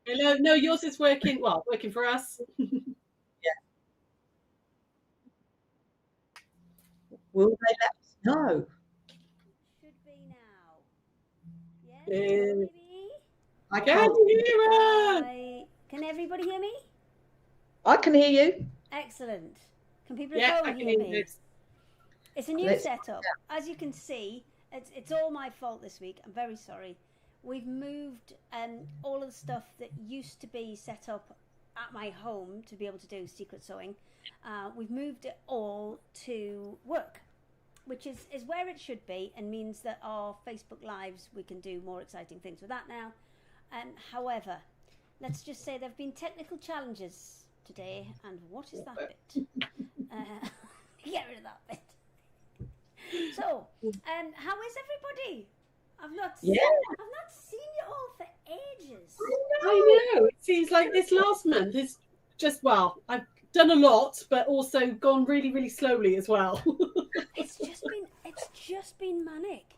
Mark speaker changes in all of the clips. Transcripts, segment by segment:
Speaker 1: Hello. No, yours is working. Well, working for us.
Speaker 2: Yeah. Will they let us know?
Speaker 3: Should be now. Yes, can you
Speaker 1: Uh,
Speaker 3: hear me?
Speaker 2: I
Speaker 1: Can
Speaker 2: can't.
Speaker 1: you hear us?
Speaker 3: Can everybody hear me?
Speaker 2: I can hear you.
Speaker 3: Excellent. Can people at
Speaker 1: Yeah, I
Speaker 3: home
Speaker 1: can
Speaker 3: hear
Speaker 1: hear you.
Speaker 3: me? It's a new
Speaker 2: Let's.
Speaker 3: setup. As you can see, it's all my fault this week. I'm very sorry. We've moved all of the stuff that used to be set up at my home to be able to do secret sewing. We've moved it all to work, which is where it should be, and means that our Facebook Lives, we can do more exciting things with that now. However, let's just say there have been technical challenges today, and what is that bit? Uh, get rid of that bit. So, how is everybody? I've not
Speaker 2: Yeah.
Speaker 3: I've not seen you all for ages.
Speaker 1: I know. It seems like this last month is just, well, I've done a lot, but also gone really, really slowly as well.
Speaker 3: It's just been manic,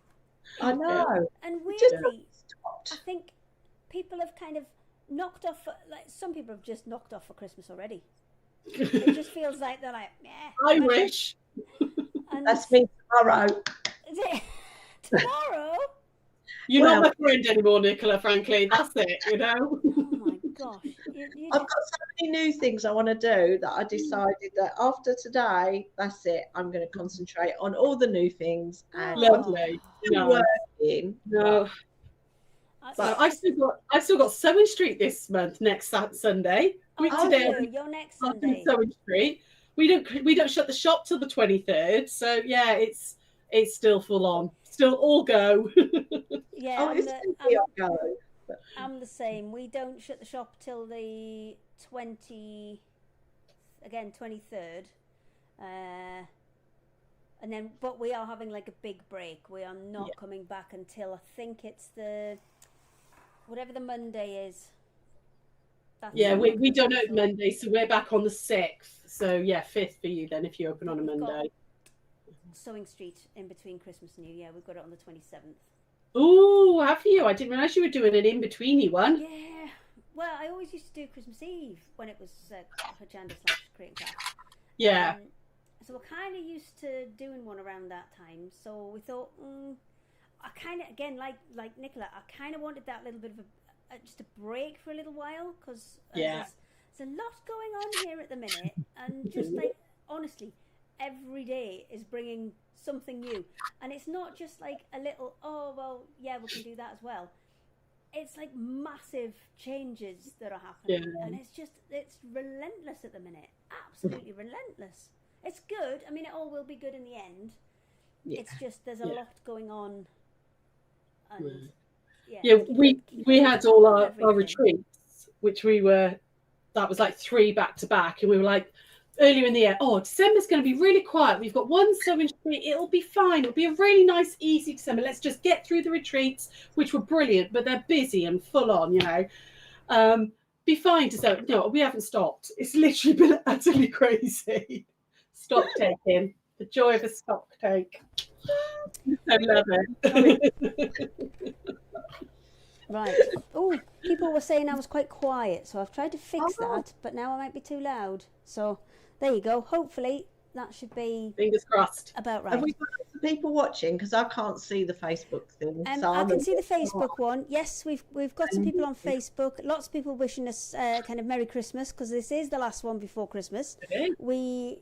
Speaker 2: I
Speaker 1: Yeah.
Speaker 2: know.
Speaker 3: and
Speaker 2: It just
Speaker 1: Yeah.
Speaker 3: weirdly, I
Speaker 2: stopped.
Speaker 3: think people have kind of knocked off. Like some people have just knocked off for Christmas already. It just feels like they're like, yeah,
Speaker 1: I
Speaker 3: I'm done.
Speaker 1: wish.
Speaker 3: And
Speaker 2: That's me tomorrow.
Speaker 3: tomorrow,
Speaker 1: You're not
Speaker 2: Well,
Speaker 1: my friend anymore, Nicola, frankly. That's it, you know?
Speaker 3: oh my gosh, you
Speaker 2: I've got so many new things I want to do that I decided that after today, that's it. I'm going to concentrate on all the new things, and I'm
Speaker 3: oh,
Speaker 1: Lovely.
Speaker 2: still
Speaker 1: No,
Speaker 2: working,
Speaker 1: no. So
Speaker 2: but
Speaker 1: I've still got Sewing Street this month, next Sunday.
Speaker 3: oh,
Speaker 1: Week
Speaker 3: have
Speaker 1: today,
Speaker 3: you? Your next
Speaker 1: I'll do
Speaker 3: Sunday.
Speaker 1: Sewing Street. We don't shut the shop till the 23rd. So yeah, it's still full on. Still all go.
Speaker 3: Yeah,
Speaker 2: oh,
Speaker 3: I'm
Speaker 2: it's
Speaker 3: the
Speaker 2: going to be
Speaker 3: I'm
Speaker 2: ongoing. But
Speaker 3: I'm the same. We don't shut the shop till the 23rd. Uh, and then but we are having like a big break. We are
Speaker 1: Yeah.
Speaker 3: not coming back until I think it's the whatever the Monday is. That's
Speaker 1: Yeah,
Speaker 3: when we're
Speaker 1: we don't
Speaker 3: closing.
Speaker 1: open
Speaker 3: So
Speaker 1: Monday, so we're back on the 6th. So yeah, 5th for you then if you open on
Speaker 3: but
Speaker 1: a
Speaker 3: we've got
Speaker 1: Monday.
Speaker 3: Sewing Street in between Christmas and New Year. We've got it on the 27th.
Speaker 1: Oh, have you? I didn't realise you were doing an in-betweeny one.
Speaker 3: Yeah. Well, I always used to do Christmas Eve when it was Hajanda / Create and Craft.
Speaker 1: Yeah.
Speaker 3: So we're kind of used to doing one around that time. So we thought, I kind of again like Nicola, I kind of wanted that little bit of just a break for a little while because
Speaker 1: Yeah.
Speaker 3: there's a lot going on here at the minute, and just like honestly, every day is bringing something new, and it's not just like a little oh well yeah we can do that as well. It's like massive changes that are
Speaker 1: Yeah.
Speaker 3: happening, and it's relentless at the minute, absolutely relentless. It's good. I mean, it all will be good in the end.
Speaker 2: yeah,
Speaker 3: It's just there's a
Speaker 1: Yeah.
Speaker 3: lot going on, and yeah,
Speaker 1: Yeah, we
Speaker 3: keeping on
Speaker 1: had
Speaker 3: top
Speaker 1: all
Speaker 3: of
Speaker 1: our
Speaker 3: everything.
Speaker 1: retreats, which that was like 3 back to back, and we were like earlier in the year, oh, December's going to be really quiet. We've got one Sewing Street. It'll be fine. It'll be a really nice, easy December. Let's just get through the retreats, which were brilliant, but they're busy and full on, you know. Um, be fine to sew. No, we haven't stopped. It's literally been utterly crazy. Stock taking. The joy of a stock take. I love
Speaker 2: going.
Speaker 1: it.
Speaker 3: Right. Oh, people were saying I was quite quiet, so I've tried to fix
Speaker 2: Oh,
Speaker 3: that, but now I might be too loud. So there you go. Hopefully that should be
Speaker 1: Fingers crossed.
Speaker 3: about
Speaker 2: have
Speaker 3: right.
Speaker 2: we got lots of people watching? Because I can't see the Facebook thing. So
Speaker 3: I
Speaker 2: I'm
Speaker 3: can see the Facebook one. Yes, we've got some people on
Speaker 2: a
Speaker 3: Facebook. Lots of people wishing us kind of Merry Christmas because this is the last one before Christmas.
Speaker 1: Okay.
Speaker 3: We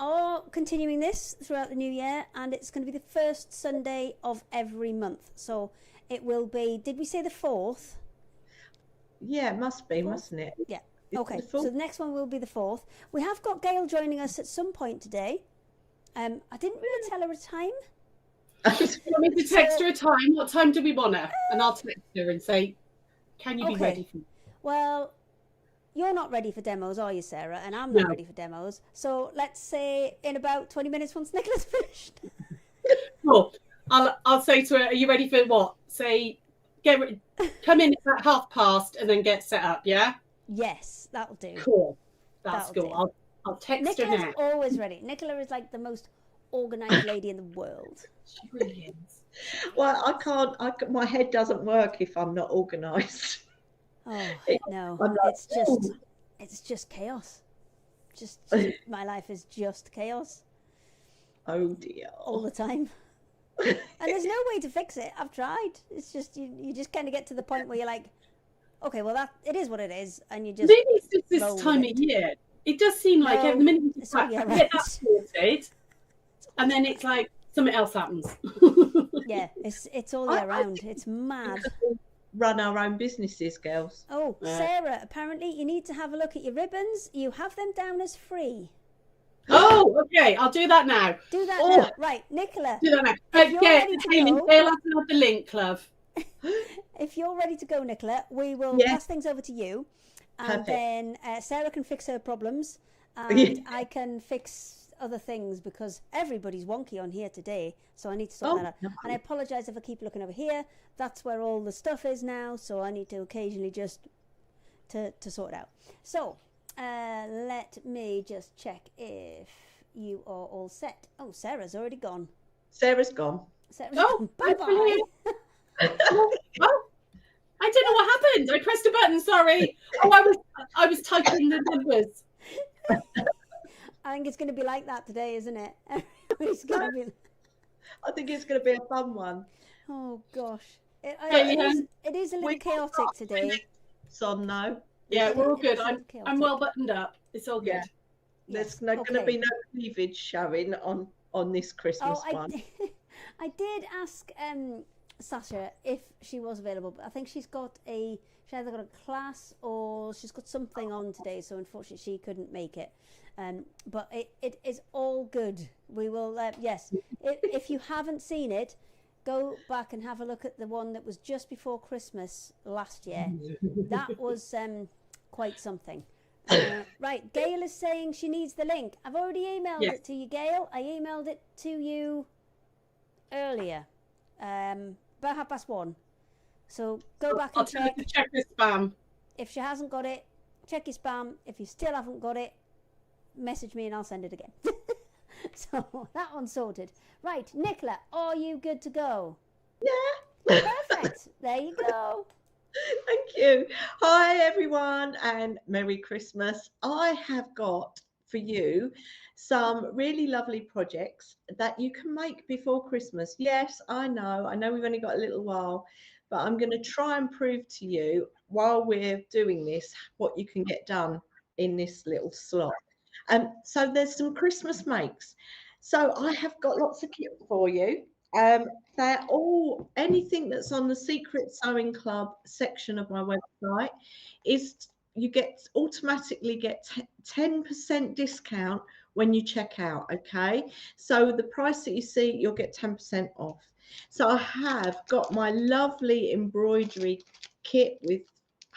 Speaker 3: are continuing this throughout the new year, and it's going to be the first Sunday of every month. So it will be. Did we say the 4th?
Speaker 2: Yeah, it must be,
Speaker 3: Fourth?
Speaker 2: mustn't it?
Speaker 3: Yeah.
Speaker 2: It's
Speaker 3: Okay.
Speaker 2: the full-
Speaker 3: So the next one will be the 4th. We have got Gail joining us at some point today. I didn't really tell her a time.
Speaker 1: You want me to text her a time? What time do we want her? And I'll text her and say, can you be ready for me?
Speaker 3: Well, you're not ready for demos, are you, Sarah? And I'm
Speaker 1: No.
Speaker 3: not ready for demos. So let's say in about 20 minutes once Nicola's finished.
Speaker 1: Cool. I'll say to her, are you ready for what? Say, come in at past and then get set up, yeah?
Speaker 3: Yes, that'll do.
Speaker 1: Cool. That's
Speaker 3: That'll
Speaker 1: cool.
Speaker 3: do.
Speaker 1: I'll text her
Speaker 3: Nicola's
Speaker 1: now.
Speaker 3: always ready. Nicola is like the most organised lady in the world.
Speaker 1: She really is.
Speaker 2: Well, I can't. My head doesn't work if I'm not organised.
Speaker 3: Oh no,
Speaker 2: I'm like,
Speaker 3: it's just chaos. Just my life is just chaos
Speaker 2: oh dear.
Speaker 3: all the time. And there's no way to fix it. I've tried. It's just you just kind of get to the point where you're like, okay, well that it is what it is, and you just
Speaker 1: Maybe it's just this
Speaker 3: roll with
Speaker 1: time of
Speaker 3: it.
Speaker 1: year. It does seem like
Speaker 3: No,
Speaker 1: the minute you
Speaker 3: it's all
Speaker 1: get
Speaker 3: year
Speaker 1: that
Speaker 3: round.
Speaker 1: sorted, and then it's like something else happens.
Speaker 3: Yeah, it's all year round. It's mad.
Speaker 2: Run our own businesses, girls.
Speaker 3: Oh, Sarah, apparently you need to have a look at your ribbons. You have them down as free.
Speaker 1: Oh, okay. I'll do that now.
Speaker 3: Do that now. Right, Nicola.
Speaker 1: Do that now.
Speaker 3: If you're ready to go,
Speaker 1: Gail has to have the link, love.
Speaker 3: if you're ready to go, Nicola, we will pass things over to you. And then Sarah can fix her problems. And I can fix other things because everybody's wonky on here today. So I need to sort that out. No. And I apologise if I keep looking over here. That's where all the stuff is now. So I need to occasionally just to sort it out. So let me just check if you are all set. Oh, Sarah's already gone.
Speaker 2: Sarah's gone.
Speaker 3: Gone. Bye-bye.
Speaker 1: Oh, I don't know what happened. I pressed a button. Sorry. Oh, I was typing the numbers.
Speaker 3: I think it's going to be like that today, isn't it?
Speaker 2: I think it's going to be a fun one.
Speaker 3: Oh gosh, it is a little chaotic today.
Speaker 2: On now.
Speaker 1: Yeah, we're all good. I'm well buttoned up. It's all good.
Speaker 2: Yeah. There's going to be no cleavage showing on this Christmas one.
Speaker 3: I did ask Sasha if she was available, but I think she either got a class or she's got something on today, so unfortunately she couldn't make it. But it is all good. We will, yes. If you haven't seen it, go back and have a look at the one that was just before Christmas last year. That was quite something. Right, Gail is saying she needs the link. I've already emailed it to you, Gail. I emailed it to you earlier, about 1:30. So go back and check.
Speaker 1: Check the spam.
Speaker 3: If she hasn't got it, check your spam. If you still haven't got it, message me and I'll send it again. So that one's sorted. Right, Nicola, are you good to go?
Speaker 2: Yeah.
Speaker 3: Perfect. There you go.
Speaker 2: Thank you. Hi, everyone, and Merry Christmas. I have got for you some really lovely projects that you can make before Christmas. Yes, I know we've only got a little while, but I'm going to try and prove to you while we're doing this what you can get done in this little slot. So there's some Christmas makes. So I have got lots of kit for you. They're all anything that's on the Secret Sewing Club section of my website is you automatically get 10% discount when you check out. Okay, so the price that you see, you'll get 10% off. So I have got my lovely embroidery kit with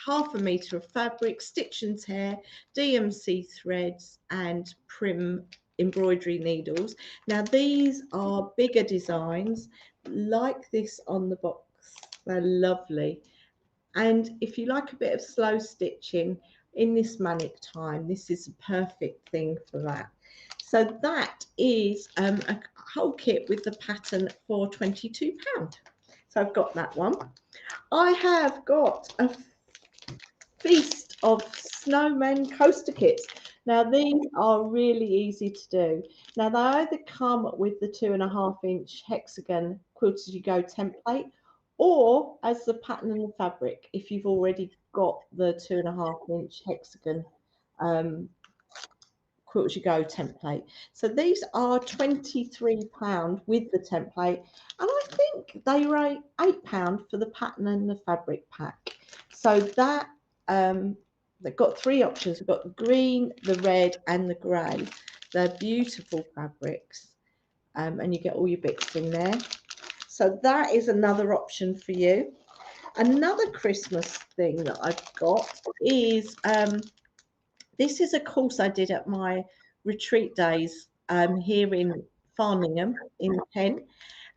Speaker 2: 1/2 meter of fabric, stitch and tear, DMC threads, and Prim embroidery needles. Now these are bigger designs like this on the box. They're lovely, and if you like a bit of slow stitching in this manic time, this is a perfect thing for that. So that is a whole kit with the pattern for £22. So I've got that one. I have got a feast of snowmen coaster kits. Now these are really easy to do. Now they either come with the 2.5-inch hexagon quilt as you go template, or as the pattern and the fabric if you've already got the 2.5-inch hexagon quilt as you go template. So these are £23 with the template, and I think they were £8 for the pattern and the fabric pack. So that they've got 3 options. We've got the green, the red, and the grey. They're beautiful fabrics, and you get all your bits in there. So that is another option for you. Another Christmas thing that I've got is this is a course I did at my retreat days here in Farningham in Kent,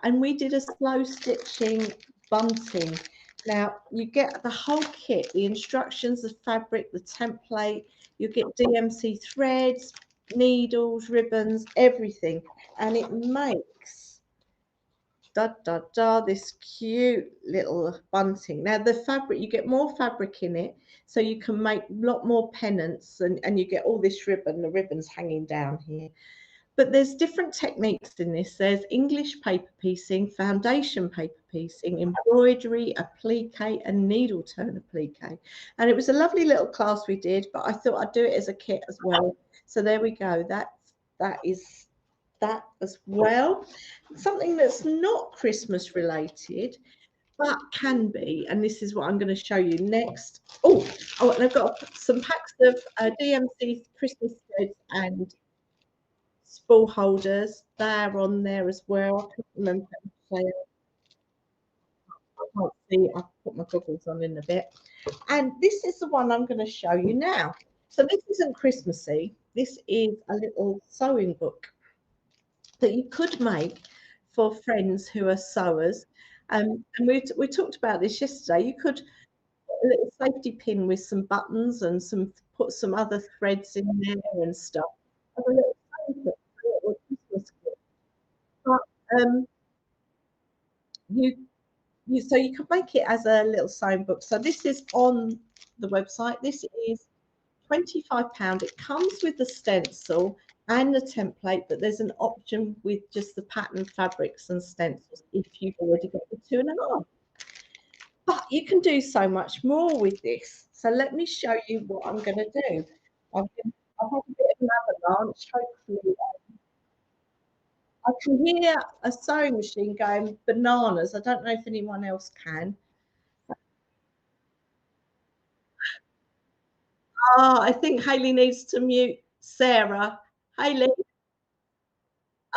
Speaker 2: and we did a slow stitching bunting. Now you get the whole kit, the instructions, the fabric, the template, you get DMC threads, needles, ribbons, everything, and it makes this cute little bunting. Now the fabric, you get more fabric in it, so you can make a lot more pennants, and you get all this ribbon. The ribbon's hanging down here. But there's different techniques in this. There's English paper piecing, foundation paper piecing, embroidery, applique, and needle turn applique. And it was a lovely little class we did, but I thought I'd do it as a kit as well. So there we go. That is that as well. Something that's not Christmas related, but can be, and this is what I'm going to show you next. Oh, and I've got some packs of DMC Christmas threads and spool holders. They're on there as well. I can't remember. I can't see. I'll put my goggles on in a bit. And this is the one I'm going to show you now. So this isn't Christmassy. This is a little sewing book that you could make for friends who are sewers. And we talked about this yesterday. You could put a little safety pin with some buttons and put some other threads in there and stuff. As a little sewing book, a little Christmas gift. But so you can make it as a little sewing book. So this is on the website. This is £25. It comes with the stencil and the template, but there's an option with just the pattern fabrics and stencils if you've already got the 2.5. But you can do so much more with this. So let me show you what I'm going to do. I've had a bit of an avalanche. Hopefully, I can hear a sewing machine going bananas. I don't know if anyone else can. Oh, I think Hayley needs to mute Sarah. Hayley.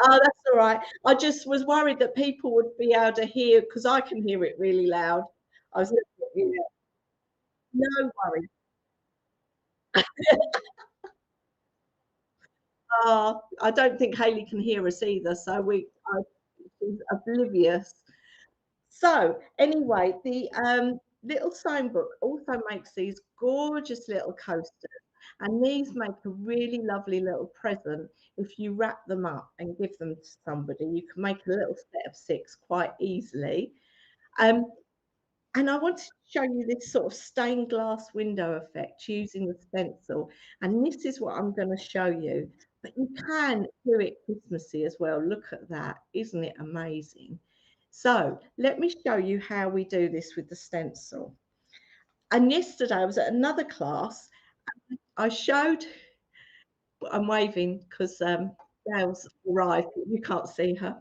Speaker 2: Oh, that's all right. I just was worried that people would be able to hear, because I can hear it really loud. I was yeah, no worries. I don't think Hayley can hear us either, so she's oblivious. So anyway, the little sewing book also makes these gorgeous little coasters, and these make a really lovely little present if you wrap them up and give them to somebody. You can make a little set of 6 quite easily. And I wanted to show you this sort of stained glass window effect using the stencil. And this is what I'm going to show you. But you can do it Christmassy as well. Look at that. Isn't it amazing? So let me show you how we do this with the stencil. And yesterday I was at another class. I showed, I'm waving because Dale's arrived, but you can't see her.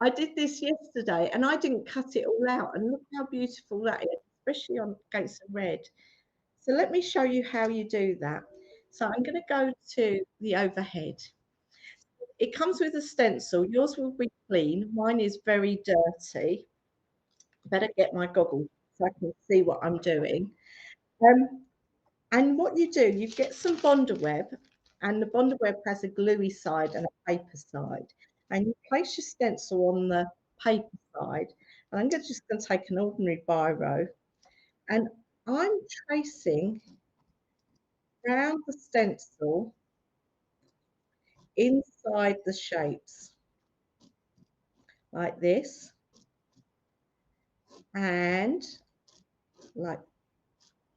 Speaker 2: I did this yesterday and I didn't cut it all out, and look how beautiful that is, especially on against the red. So let me show you how you do that. So I'm going to go to the overhead. It comes with a stencil. Yours will be clean. Mine is very dirty. Better get my goggles so I can see what I'm doing. And what you do, you get some Bonder web, and the Bonder web has a gluey side and a paper side. And you place your stencil on the paper side. And I'm just going to take an ordinary biro, and I'm tracing around the stencil inside the shapes like this. And like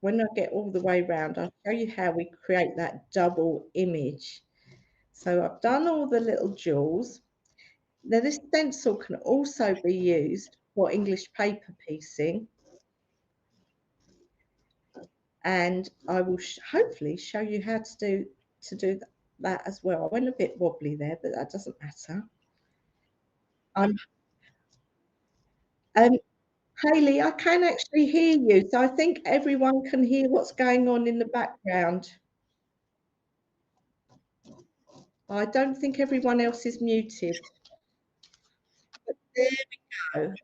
Speaker 2: when I get all the way around, I'll show you how we create that double image. So I've done all the little jewels. Now this stencil can also be used for English paper piecing, and I will hopefully show you how to do that as well. I went a bit wobbly there, but that doesn't matter. Hayley, I can actually hear you, so I think everyone can hear what's going on in the background. I don't think everyone else is muted. But there we go.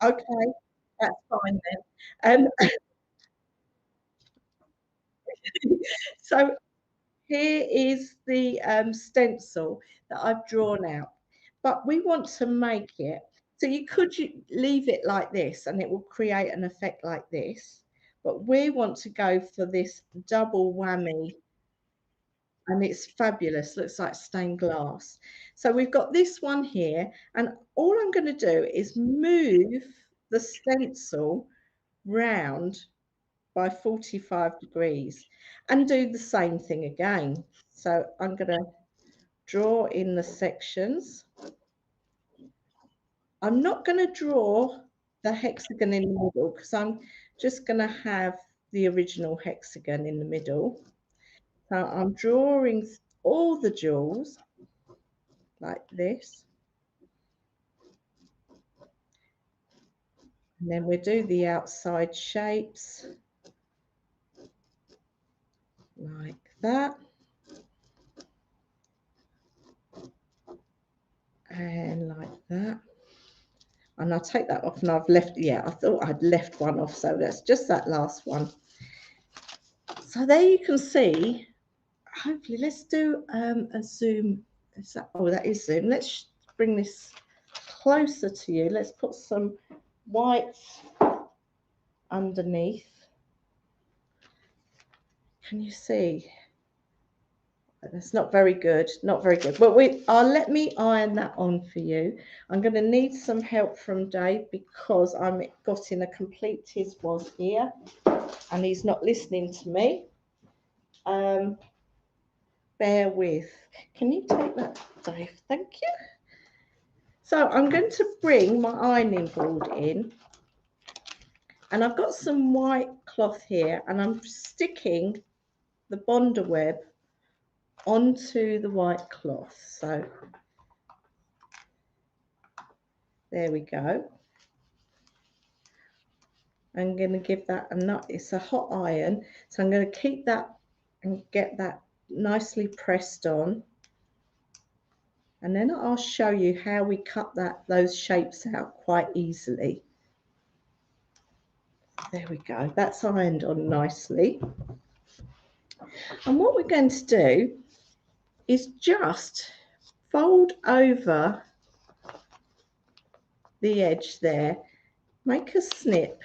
Speaker 2: Okay, that's fine then. So here is the stencil that I've drawn out, but we want to make it. So you could leave it like this and it will create an effect like this, but we want to go for this double whammy and it's fabulous. Looks like stained glass. So we've got this one here, and all I'm going to do is move the stencil round by 45 degrees and do the same thing again. So I'm going to draw in the sections. I'm not going to draw the hexagon in the middle because I'm just going to have the original hexagon in the middle. So I'm drawing all the jewels like this. And then we'll do the outside shapes like that. And like that. And I'll take that off, and I've left, yeah, I thought I'd left one off, so that's just that last one. So there you can see, hopefully, let's do a zoom. Is that, oh, that is zoom. Let's bring this closer to you. Let's put some white underneath. Can you see? That's not very good, not very good. But let me iron that on for you. I'm going to need some help from Dave because I'm got in a complete tiz-was here and he's not listening to me. Bear with. Can you take that, Dave? Thank you. So I'm going to bring my ironing board in, and I've got some white cloth here, and I'm sticking the Bonder web onto the white cloth. So there we go. I'm going to give that a nut. It's a hot iron, so I'm going to keep that and get that nicely pressed on, and then I'll show you how we cut those shapes out quite easily. There we go. That's ironed on nicely. And what we're going to do is just fold over the edge there, make a snip,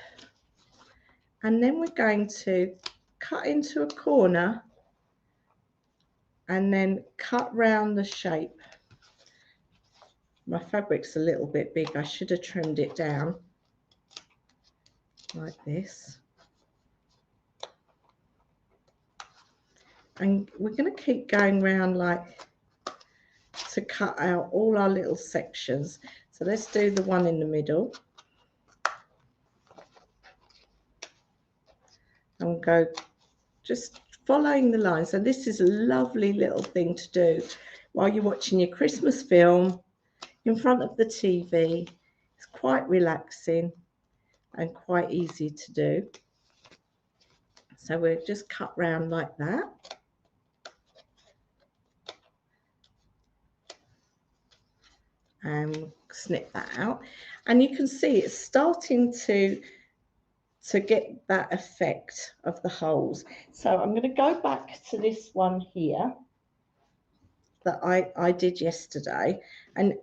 Speaker 2: and then we're going to cut into a corner and then cut round the shape. My fabric's a little bit big. I should have trimmed it down like this. And we're going to keep going round like to cut out all our little sections. So let's do the one in the middle. And go just following the line. So this is a lovely little thing to do while you're watching your Christmas film in front of the TV. It's quite relaxing and quite easy to do. So we'll just cut round like that. And snip that out. And you can see it's starting to get that effect of the holes. So I'm going to go back to this one here that I did yesterday, and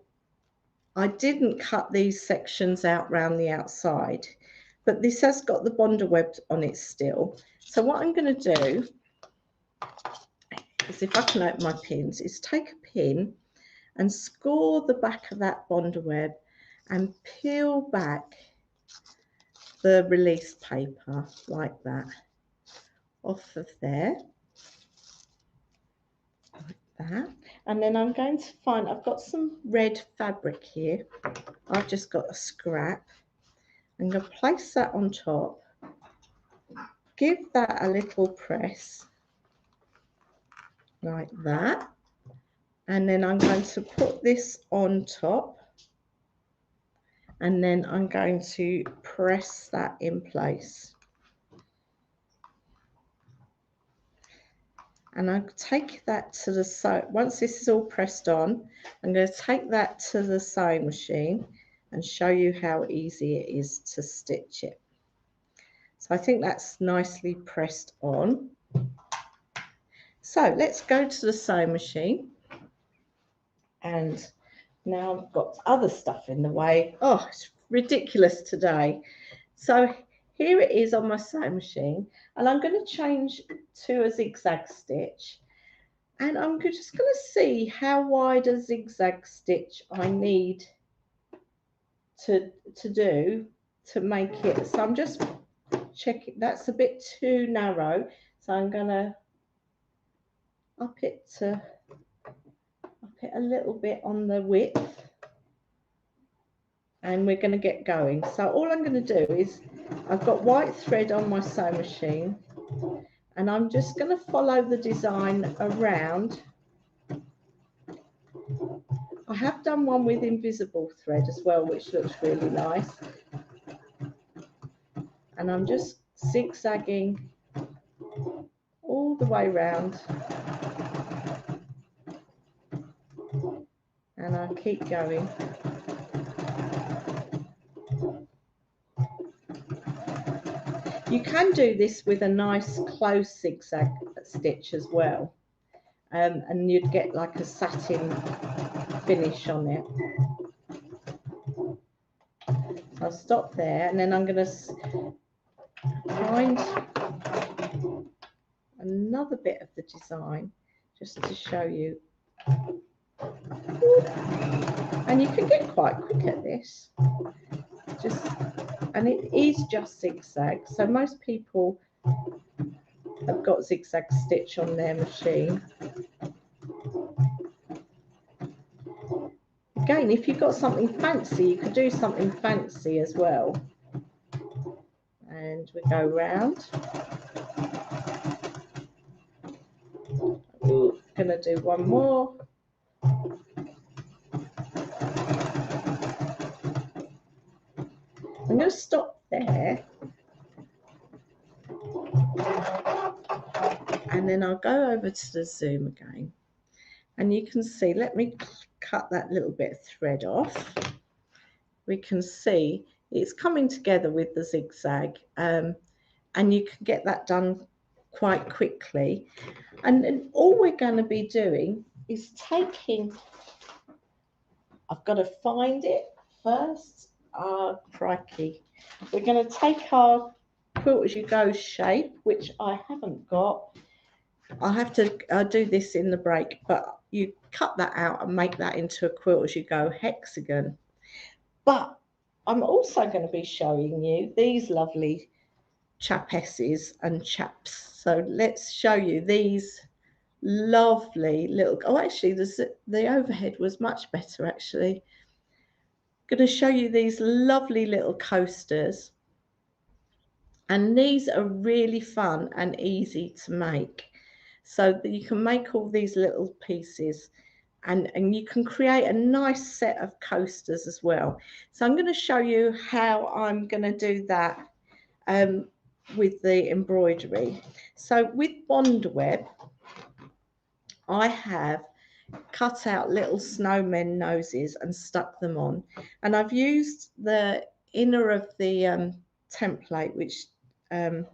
Speaker 2: I didn't cut these sections out round the outside, but this has got the Bonder web on it still. So what I'm going to do is, if I can open my pins, is take a pin and score the back of that Bonder web and peel back the release paper like that off of there, like that. And then I'm going to find, I've got some red fabric here. I've just got a scrap. I'm going to place that on top, give that a little press like that, and then I'm going to put this on top, and then I'm going to press that in place. And I'll take that to the sew. Once this is all pressed on, I'm going to take that to the sewing machine and show you how easy it is to stitch it. So I think that's nicely pressed on. So let's go to the sewing machine. And now I've got other stuff in the way. Oh, it's ridiculous today. So here it is on my sewing machine, and I'm going to change to a zigzag stitch. And I'm just going to see how wide a zigzag stitch I need to do to make it. So I'm just checking, that's a bit too narrow, so I'm going to up it a little bit on the width, and we're going to get going. So all I'm going to do is, I've got white thread on my sewing machine, and I'm just going to follow the design around. I have done one with invisible thread as well, which looks really nice. And I'm just zigzagging all the way around. And I'll keep going. You can do this with a nice close zigzag stitch as well. And you'd get like a satin finish on it. I'll stop there, and then I'm going to find another bit of the design just to show you. And you can get quite quick at this. And it is just zigzag. So most people have got zigzag stitch on their machine. Again, if you've got something fancy, you could do something fancy as well. And we go round. Ooh, gonna do one more. I'm going to stop there, and then I'll go over to the zoom again, and you can see, let me cut that little bit of thread off. We can see it's coming together with the zigzag, and you can get that done quite quickly. And all we're going to be doing is taking, I've got to find it first. Crikey. We're going to take our quilt as you go shape, which I haven't got. I'll have to do this in the break, but you cut that out and make that into a quilt as you go hexagon. But I'm also going to be showing you these lovely chapesses and chaps. So let's show you these lovely little, oh actually the overhead was much better actually. Going to show you these lovely little coasters, and these are really fun and easy to make, so that you can make all these little pieces, and you can create a nice set of coasters as well. So I'm going to show you how I'm going to do that with the embroidery. So with Bond Web, I have cut out little snowmen noses and stuck them on, and I've used the inner of the template, which and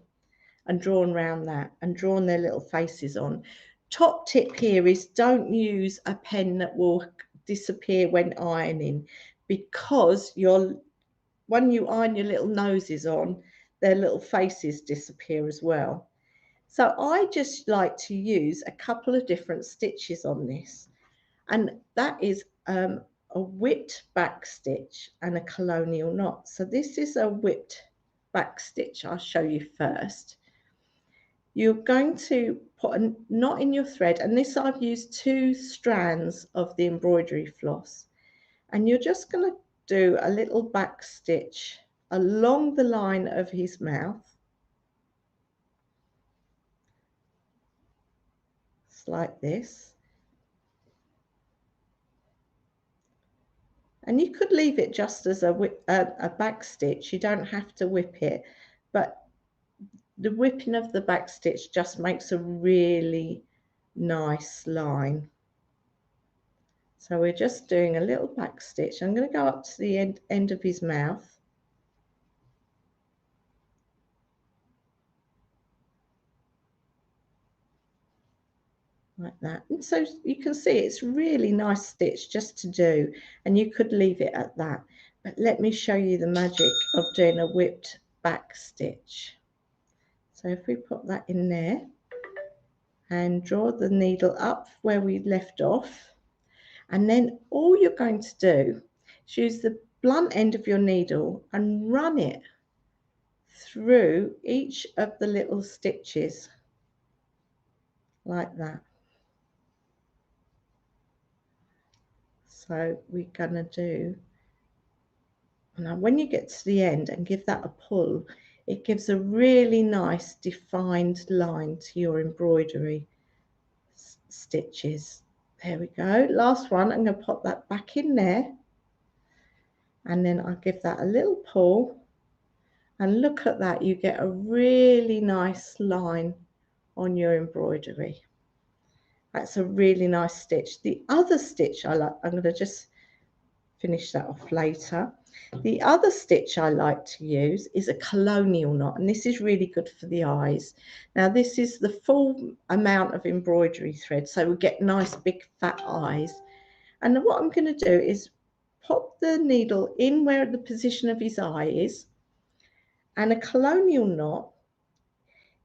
Speaker 2: drawn around that and drawn their little faces on. Top tip here is don't use a pen that will disappear when ironing, because when you iron your little noses on, their little faces disappear as well. So I just like to use a couple of different stitches on this, and that is a whipped back stitch and a colonial knot. So this is a whipped back stitch. I'll show you first. You're going to put a knot in your thread, and this I've used 2 strands of the embroidery floss, and you're just going to do a little back stitch along the line of his mouth. It's like this. And you could leave it just as a back stitch. You don't have to whip it, but the whipping of the back stitch just makes a really nice line. So we're just doing a little back stitch. I'm going to go up to the end of his mouth. Like that. And so you can see it's really nice stitch just to do, and you could leave it at that. But let me show you the magic of doing a whipped back stitch. So if we put that in there, and draw the needle up where we left off. And then all you're going to do is use the blunt end of your needle and run it through each of the little stitches like that. So we're going to do, now when you get to the end and give that a pull, it gives a really nice defined line to your embroidery stitches. There we go. Last one, I'm going to pop that back in there, and then I'll give that a little pull, and look at that, you get a really nice line on your embroidery. That's a really nice stitch. The other stitch I like, I'm going to just finish that off later. The other stitch I like to use is a colonial knot, and this is really good for the eyes. Now this is the full amount of embroidery thread, so we get nice big fat eyes. And what I'm going to do is pop the needle in where the position of his eye is, and a colonial knot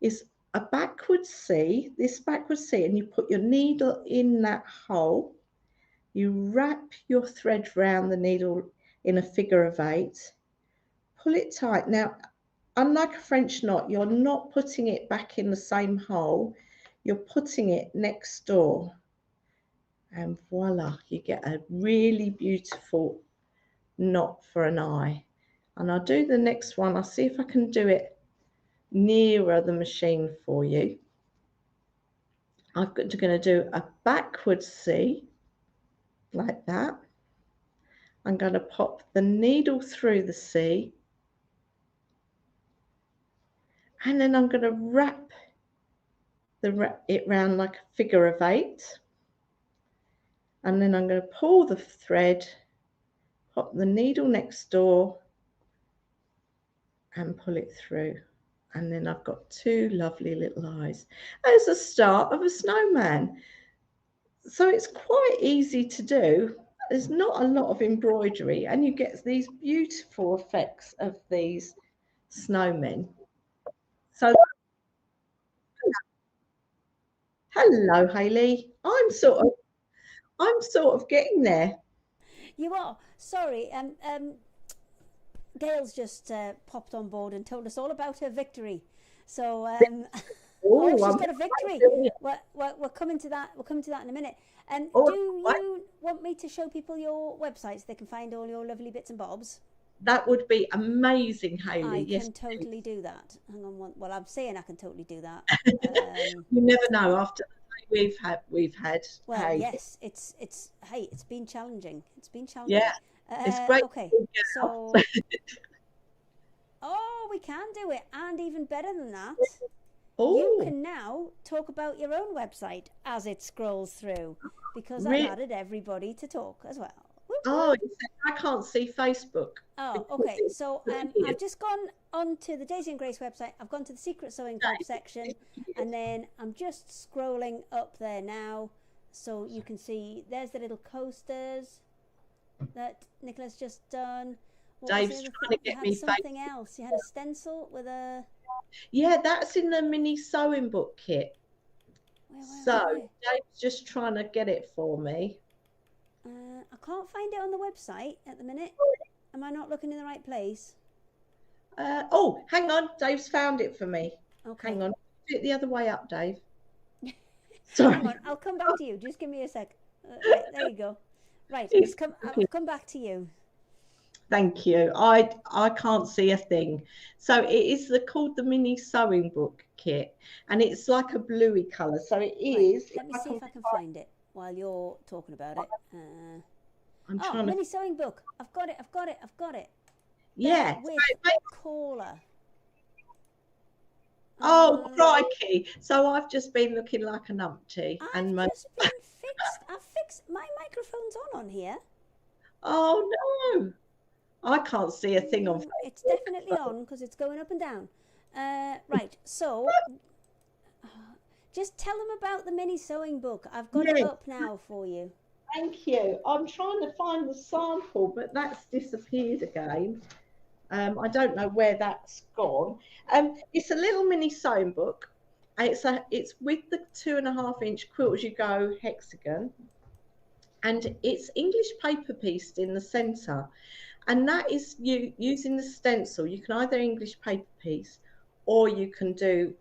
Speaker 2: is a backward C, this backward C, and you put your needle in that hole. You wrap your thread round the needle in a figure of 8, pull it tight. Now, unlike a French knot, you're not putting it back in the same hole, you're putting it next door. And voila, you get a really beautiful knot for an eye. And I'll do the next one. I'll see if I can do it nearer the machine for you. I'm going to do a backward C like that. I'm going to pop the needle through the C, and then I'm going to wrap it round like a figure of 8, and then I'm going to pull the thread, pop the needle next door, and pull it through, and then I've got 2 lovely little eyes. There's the start of a snowman. So it's quite easy to do. There's not a lot of embroidery, and you get these beautiful effects of these snowmen. So hello, Hayley. I'm sort of getting there.
Speaker 3: You are. Sorry, Gail's just popped on board and told us all about her victory. So, oh, she's got a victory. We're coming to that. We're coming to that in a minute. And do you want me to show people your website so they can find all your lovely bits and bobs?
Speaker 2: That would be amazing, Hayley.
Speaker 3: I can totally do that. Hang on one. Well, I'm saying I can totally do that.
Speaker 2: You never know. After the day we've had.
Speaker 3: Well,
Speaker 2: hey.
Speaker 3: Yes, it's been challenging. It's been challenging.
Speaker 2: Yeah, it's great.
Speaker 3: Okay, so oh, we can do it, and even better than that.
Speaker 2: Ooh.
Speaker 3: You can now talk about your own website as it scrolls through, because I've added everybody to talk as well.
Speaker 2: Oh, I can't see Facebook.
Speaker 3: Oh, okay. So I've just gone onto the Daisy and Grace website. I've gone to the Secret Sewing Club section, and then I'm just scrolling up there now, so you can see there's the little coasters that Nicola's just done.
Speaker 2: Dave's trying to get me
Speaker 3: something else. You had a stencil with a.
Speaker 2: Yeah, that's in the mini sewing book kit.
Speaker 3: Where?
Speaker 2: Dave's just trying to get it for me.
Speaker 3: I can't find it on the website at the minute. Am I not looking in the right place?
Speaker 2: Oh, hang on. Dave's found it for me.
Speaker 3: Okay.
Speaker 2: Hang on. Do it the other way up, Dave. Sorry.
Speaker 3: Hang on, I'll come back to you. Just give me a sec. Right, there you go. Right, I'll come back to you.
Speaker 2: Thank you. I can't see a thing. So it is called the mini sewing book kit, and it's like a bluey colour. So it is.
Speaker 3: Let me see if I can find it while you're talking about it.
Speaker 2: I'm trying
Speaker 3: mini sewing book. I've got it.
Speaker 2: Yeah.
Speaker 3: With caller.
Speaker 2: Oh, crikey. So I've just been looking like a numpty.
Speaker 3: I've just been fixed. I've fixed. My microphone's on here.
Speaker 2: Oh, no. I can't see a thing on Facebook.
Speaker 3: It's definitely on because it's going up and down. Right, so just tell them about the mini sewing book. I've got it up now for you.
Speaker 2: Thank you. I'm trying to find the sample, but that's disappeared again. I don't know where that's gone. It's a little mini sewing book, It's with the 2.5-inch quilt as you go hexagon, and it's English paper pieced in the centre, and that is you using the stencil. You can either English paper piece, or you can do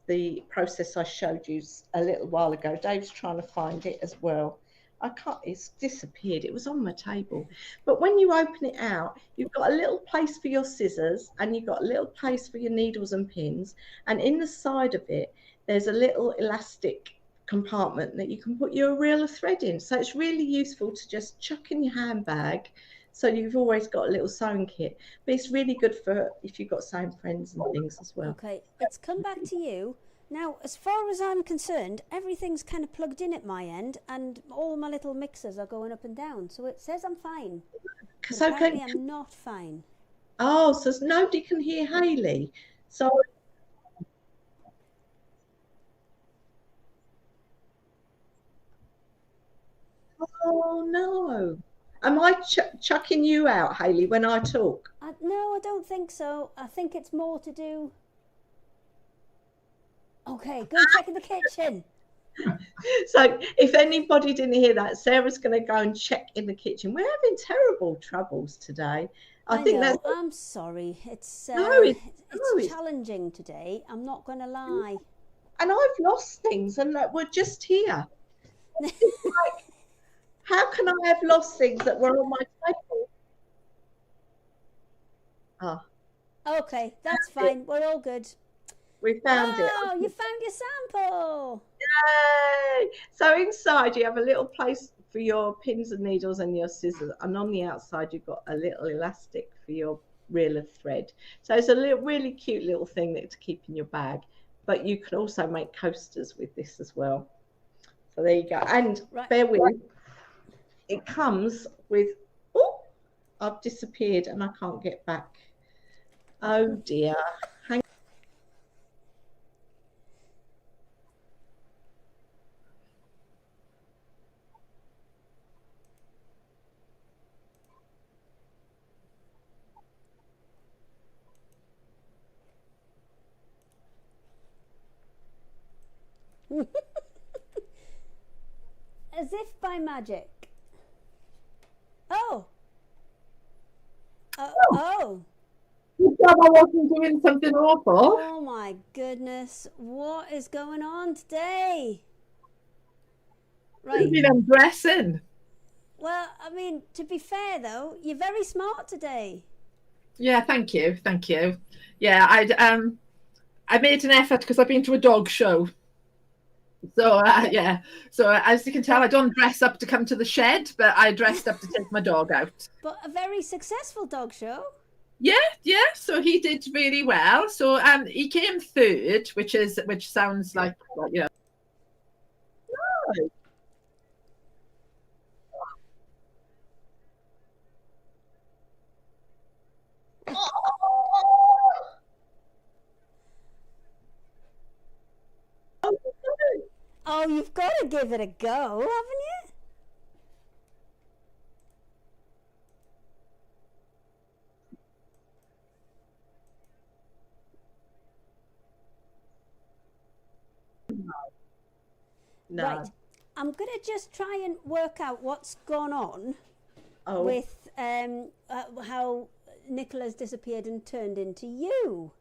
Speaker 2: the process I showed you a little while ago. Dave's trying to find it as well. I can't, it's disappeared. It was on my table. But when you open it out, you've got a little place for your scissors, and you've got a little place for your needles and pins. And in the side of it, there's a little elastic compartment that you can put your reel of thread in. So it's really useful to just chuck in your handbag. So you've always got a little sewing kit. But it's really good for if you've got sewing friends and things as well.
Speaker 3: Okay, it's come back to you. Now, as far as I'm concerned, everything's kind of plugged in at my end, and all my little mixers are going up and down. So it says I'm fine.
Speaker 2: So
Speaker 3: apparently I'm not fine.
Speaker 2: Oh, so nobody can hear Hayley. So oh no. Am I chucking you out, Hayley, when I talk?
Speaker 3: No, I don't think so. I think it's more to do... Okay, go check in the kitchen.
Speaker 2: So if anybody didn't hear that, Sarah's going to go and check in the kitchen. We're having terrible troubles today. I think
Speaker 3: know,
Speaker 2: that's...
Speaker 3: I'm sorry. It's
Speaker 2: it's
Speaker 3: challenging today. I'm not going to lie.
Speaker 2: And I've lost things, and we're just here. It's like, how can I have lost things that were on my table? Ah.
Speaker 3: Okay, that's fine. We're all good.
Speaker 2: We found it.
Speaker 3: Oh, you found your sample.
Speaker 2: Yay! So inside you have a little place for your pins and needles and your scissors, and on the outside you've got a little elastic for your reel of thread. So it's a really cute little thing to keep in your bag, but you can also make coasters with this as well. So there you go. And bear with, it comes with, oh, I've disappeared and I can't get back. Oh dear. Hang
Speaker 3: As if by magic. Oh. Oh.
Speaker 4: You thought I wasn't doing something awful.
Speaker 3: Oh my goodness. What is going on today? Right.
Speaker 4: You've been undressing.
Speaker 3: Well, I mean, to be fair though, you're very smart today.
Speaker 4: Yeah, thank you. Thank you. Yeah, I made an effort because I've been to a dog show. So yeah, so as you can tell, I don't dress up to come to the shed, but I dressed up to take my dog out.
Speaker 3: But a very successful dog show.
Speaker 4: Yeah. So he did really well. So he came third, which sounds like, you know.
Speaker 2: on.
Speaker 3: Oh, you've got to give it a go, haven't you?
Speaker 2: No.
Speaker 3: Right. I'm going to just try and work out what's gone on with how Nicola's disappeared and turned into you.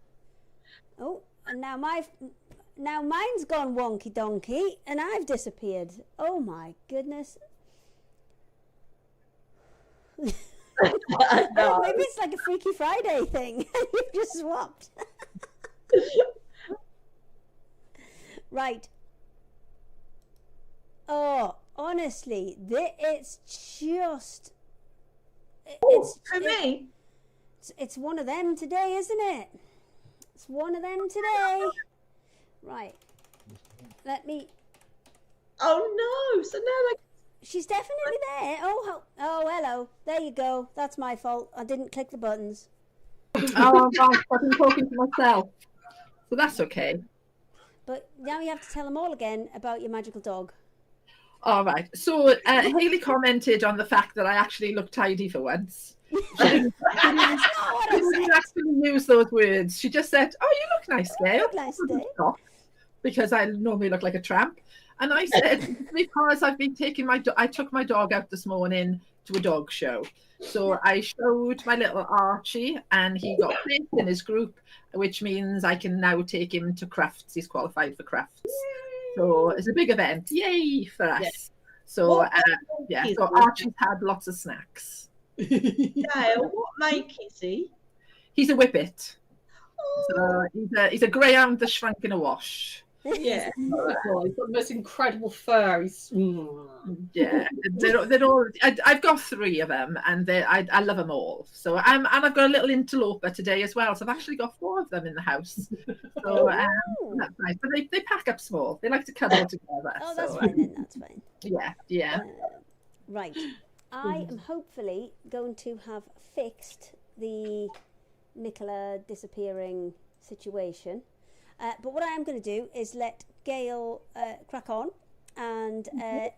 Speaker 3: Oh, and now mine's gone wonky donkey and I've disappeared. Oh my goodness.
Speaker 2: No.
Speaker 3: Maybe it's like a Freaky Friday thing. You've just swapped. Right. Oh, honestly, it's just...
Speaker 2: For me?
Speaker 3: It's one of them today, isn't it? It's one of them today. Right. Let me...
Speaker 2: Oh, no. So now
Speaker 3: She's definitely there. Oh, hello. There you go. That's my fault. I didn't click the buttons.
Speaker 4: Oh, right. I've been talking to myself. So that's okay.
Speaker 3: But now you have to tell them all again about your magical dog.
Speaker 4: All right. So Hayley commented on the fact that I actually look tidy for once. She didn't actually use those words. She just said, "Oh, you look nice today."
Speaker 3: You look nice today.
Speaker 4: because I normally look like a tramp. And I said, because I've been taking I took my dog out this morning to a dog show. So I showed my little Archie, and he got placed in his group, which means I can now take him to crafts. He's qualified for crafts. So it's a big event. Yay for us.
Speaker 1: Yeah.
Speaker 4: So so Archie's had lots of snacks.
Speaker 2: Gail, what make is he?
Speaker 4: He's a whippet.
Speaker 2: Oh,
Speaker 4: So he's a greyhound that shrunk in a wash.
Speaker 2: yeah.
Speaker 1: He's got the most incredible fur.
Speaker 4: Yeah, they're all. I've got 3 of them, and I love them all. So and I've got a little interloper today as well. So I've actually got 4 of them in the house. So that's nice. But they pack up small. They like to cuddle together.
Speaker 3: Oh, that's fine then. That's fine.
Speaker 4: Yeah.
Speaker 3: Right. I am hopefully going to have fixed the Nicola disappearing situation. But what I am going to do is let Gail crack on. And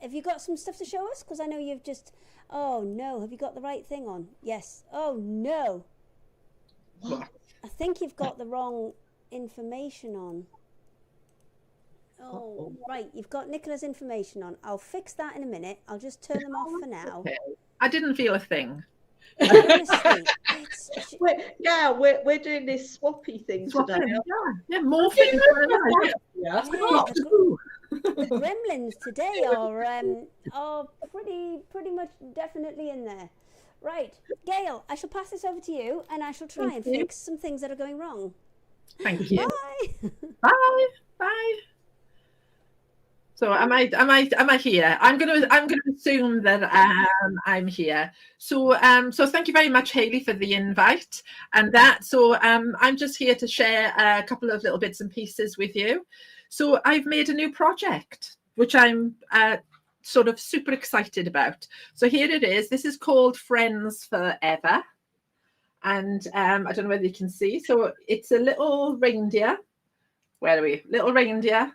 Speaker 3: have you got some stuff to show us? Because I know you've just... Oh, no. Have you got the right thing on? Yes. Oh, no.
Speaker 2: What?
Speaker 3: I think you've got the wrong information on. Oh, right. You've got Nicola's information on. I'll fix that in a minute. I'll just turn them off for now.
Speaker 4: Okay. I didn't feel a thing.
Speaker 3: Honestly,
Speaker 2: Gail, we're doing this swappy thing today.
Speaker 4: Yeah, more things.
Speaker 1: Yeah.
Speaker 3: The gremlins today are pretty much definitely in there. Right, Gail, I shall pass this over to you, and I shall try and fix some things that are going wrong.
Speaker 4: Thank you.
Speaker 3: Bye.
Speaker 4: Bye. So am I here? I'm gonna assume that I'm here. So thank you very much, Hayley, for the invite and that. So I'm just here to share a couple of little bits and pieces with you. So I've made a new project, which I'm sort of super excited about. So here it is. This is called Friends Forever. And I don't know whether you can see. So it's a little reindeer. Where are we? Little reindeer.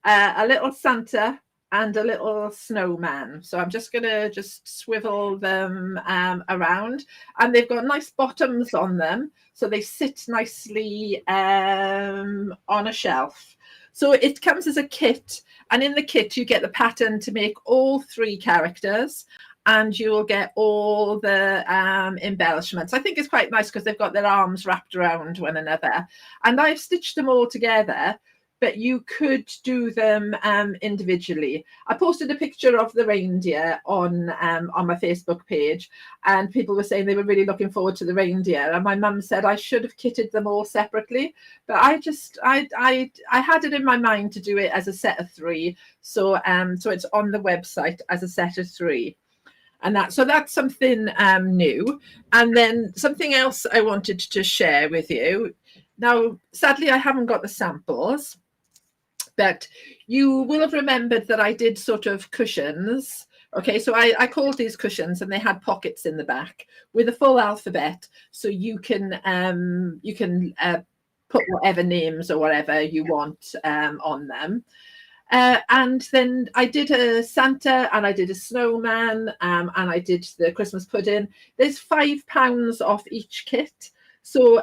Speaker 4: A little Santa and a little snowman. So I'm just going to swivel them around, and they've got nice bottoms on them. So they sit nicely on a shelf. So it comes as a kit, and in the kit you get the pattern to make all 3 characters, and you will get all the embellishments. I think it's quite nice because they've got their arms wrapped around one another, and I've stitched them all together. But you could do them individually. I posted a picture of the reindeer on my Facebook page, and people were saying they were really looking forward to the reindeer. And my mum said I should have kitted them all separately, but I had it in my mind to do it as a set of 3. So it's on the website as a set of 3. And that's something new. And then something else I wanted to share with you. Now, sadly, I haven't got the samples. But you will have remembered that I did sort of cushions. Okay, so I called these cushions, and they had pockets in the back with a full alphabet, so you can put whatever names or whatever you want on them. And then I did a Santa, and I did a snowman, and I did the Christmas pudding. There's £5 off each kit. So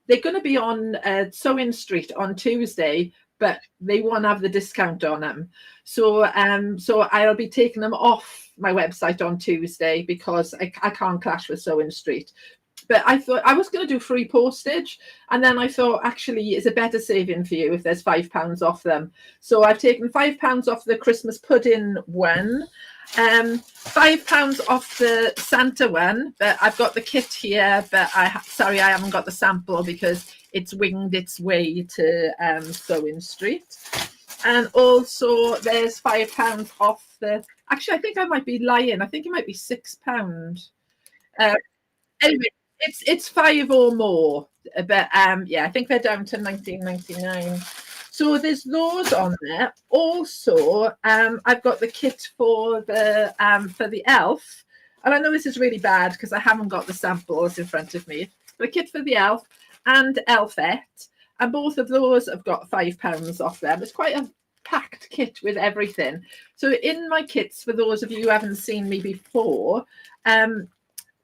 Speaker 4: they're going to be on Sewing Street on Tuesday, but they won't have the discount on them. So I'll be taking them off my website on Tuesday because I can't clash with Sewing Street. But I thought I was going to do free postage, and then I thought actually it's a better saving for you if there's £5 off them. So I've taken £5 off the Christmas pudding one, £5 off the Santa one, but I've got the kit here, but I haven't got the sample because it's winged its way to Sewing Street. And also there's £5 off the, actually I think I might be lying, I think it might be £6. Anyway, it's 5 or more, but yeah, I think they're down to 19.99. So there's those on there. Also, I've got the kit for the elf, and I know this is really bad because I haven't got the samples in front of me. The kit for the elf and Elfette, and both of those have got £5 off them. It's quite a packed kit with everything. So in my kits, for those of you who haven't seen me before,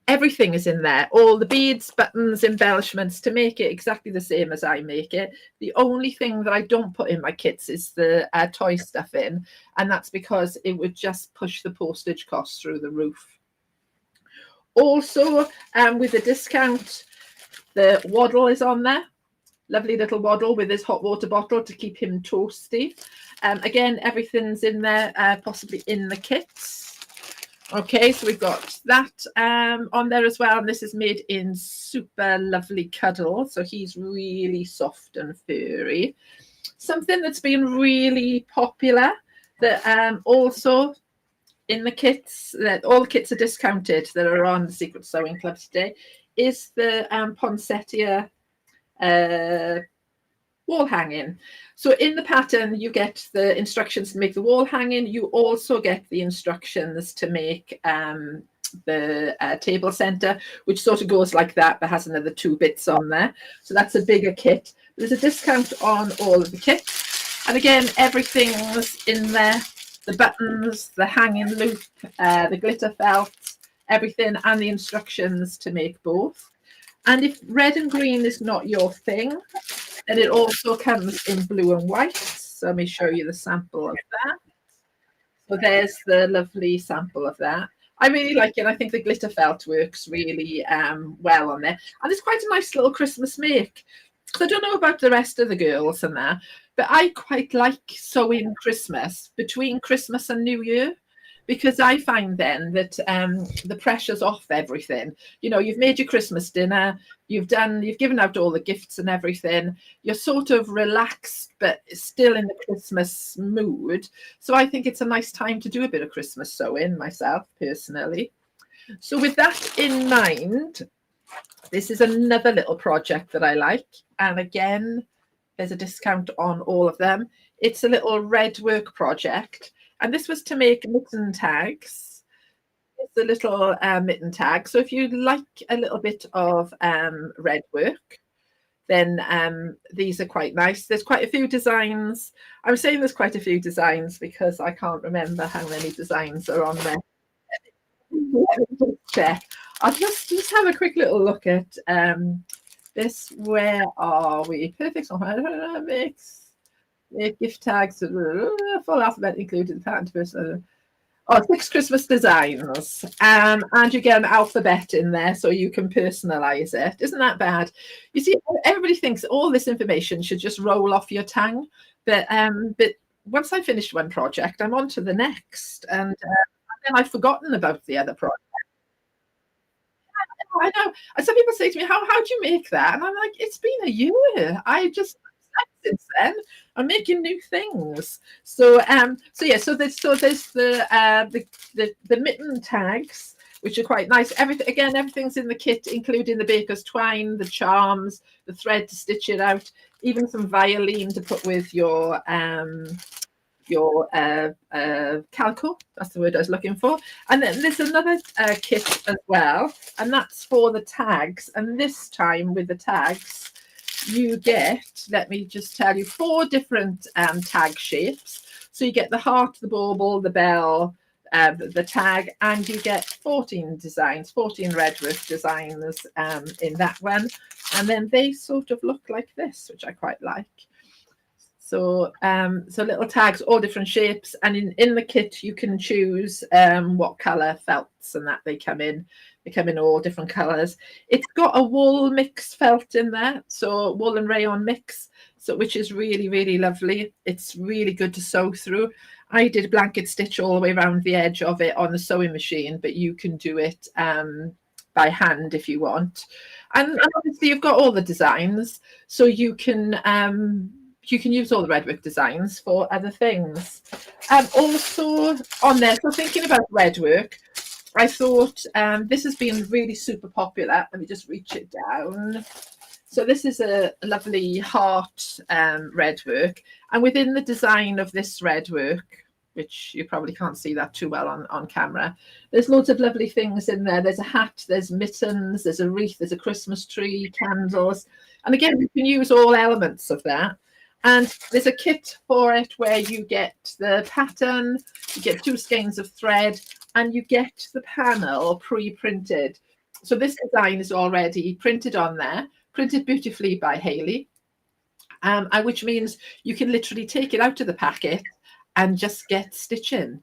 Speaker 4: everything is in there, all the beads, buttons, embellishments, to make it exactly the same as I make it. The only thing that I don't put in my kits is the toy stuff in, and that's because it would just push the postage costs through the roof. Also, with a discount, the waddle is on there. Lovely little waddle with his hot water bottle to keep him toasty. Again, everything's in there, possibly in the kits. Okay, so we've got that on there as well, and this is made in super lovely cuddle, so he's really soft and furry. Something that's been really popular that also in the kits, that all the kits are discounted that are on the Secret Sewing Club today, is the poinsettia wall hanging. So in the pattern, you get the instructions to make the wall hanging. You also get the instructions to make the table center, which sort of goes like that, but has another 2 bits on there. So that's a bigger kit. There's a discount on all of the kits. And again, everything's in there. The buttons, the hanging loop, the glitter felt, everything, and the instructions to make both. And if red and green is not your thing, then it also comes in blue and white. So let me show you the sample of that. So there's the lovely sample of that. I really like it. I think the glitter felt works really well on there. And it's quite a nice little Christmas make. So I don't know about the rest of the girls and that, but I quite like sewing Christmas between Christmas and New Year, because I find then that the pressure's off everything. You know, you've made your Christmas dinner, you've given out all the gifts and everything. You're sort of relaxed, but still in the Christmas mood. So I think it's a nice time to do a bit of Christmas sewing myself, personally. So with that in mind, this is another little project that I like. And again, there's a discount on all of them. It's a little red work project. And this was to make mitten tags. It's a little mitten tag. So if you like a little bit of red work, then these are quite nice. There's quite a few designs. I'm saying there's quite a few designs because I can't remember how many designs are on there. Let me just check. I'll just have a quick little look at this. Where are we? Perfect mix. Gift tags, full alphabet included, pattern person. 6 Christmas designs, and you get an alphabet in there so you can personalize it. Isn't that bad? You see, everybody thinks all this information should just roll off your tongue, but once I finished one project, I'm on to the next, and then I've forgotten about the other project. I know. And some people say to me, how do you make that? And I'm like, it's been a year. Since then I'm making new things. So there's the mitten tags, which are quite nice. Everything's in the kit, including the baker's twine, the charms, the thread to stitch it out, even some violin to put with your calico. That's the word I was looking for. And then there's another kit as well, and that's for the tags. And this time with the tags, you get, let me just tell you, 4 different tag shapes. So you get the heart, the bauble, the bell, the tag, and you get 14 designs, 14 redwork designs in that one. And then they sort of look like this, which I quite like. So little tags, all different shapes, and in the kit you can choose what colour felts and that they come in. They come in all different colours. It's got a wool mix felt in there, so wool and rayon mix, so which is really, really lovely. It's really good to sew through. I did a blanket stitch all the way around the edge of it on the sewing machine, but you can do it by hand if you want. And obviously you've got all the designs, so you can use all the redwork designs for other things. Also on there, so thinking about redwork, I thought this has been really super popular. Let me just reach it down. So this is a lovely heart redwork, and within the design of this redwork, which you probably can't see that too well on camera, there's loads of lovely things in there. There's a hat, there's mittens, there's a wreath, there's a Christmas tree, candles, and again you can use all elements of that. And there's a kit for it where you get the pattern, you get 2 skeins of thread, and you get the panel pre-printed. So this design is already printed on there, printed beautifully by Hayley, which means you can literally take it out of the packet and just get stitching.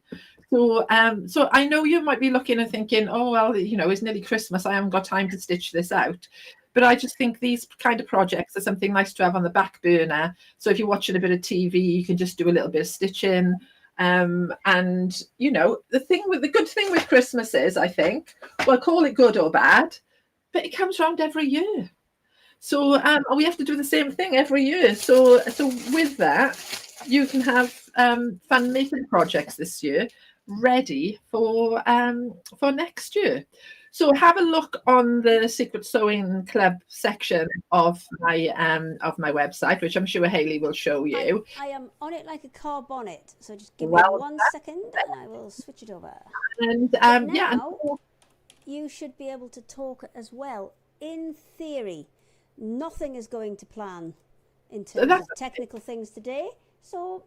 Speaker 4: So, so I know you might be looking and thinking, oh, well, you know, it's nearly Christmas. I haven't got time to stitch this out. But I just think these kind of projects are something nice to have on the back burner. So if you're watching a bit of TV, you can just do a little bit of stitching. And, you know, the good thing with Christmas is, I think, well, call it good or bad, but it comes around every year. So we have to do the same thing every year. So with that, you can have fun making projects this year ready for next year. So have a look on the Secret Sewing Club section of my website, which I'm sure Hayley will show you.
Speaker 3: I am on it like a car bonnet, so just give me
Speaker 4: Well
Speaker 3: 1 second and I will switch it over.
Speaker 4: And
Speaker 3: now, you should be able to talk as well. In theory, nothing is going to plan in terms of technical things today. So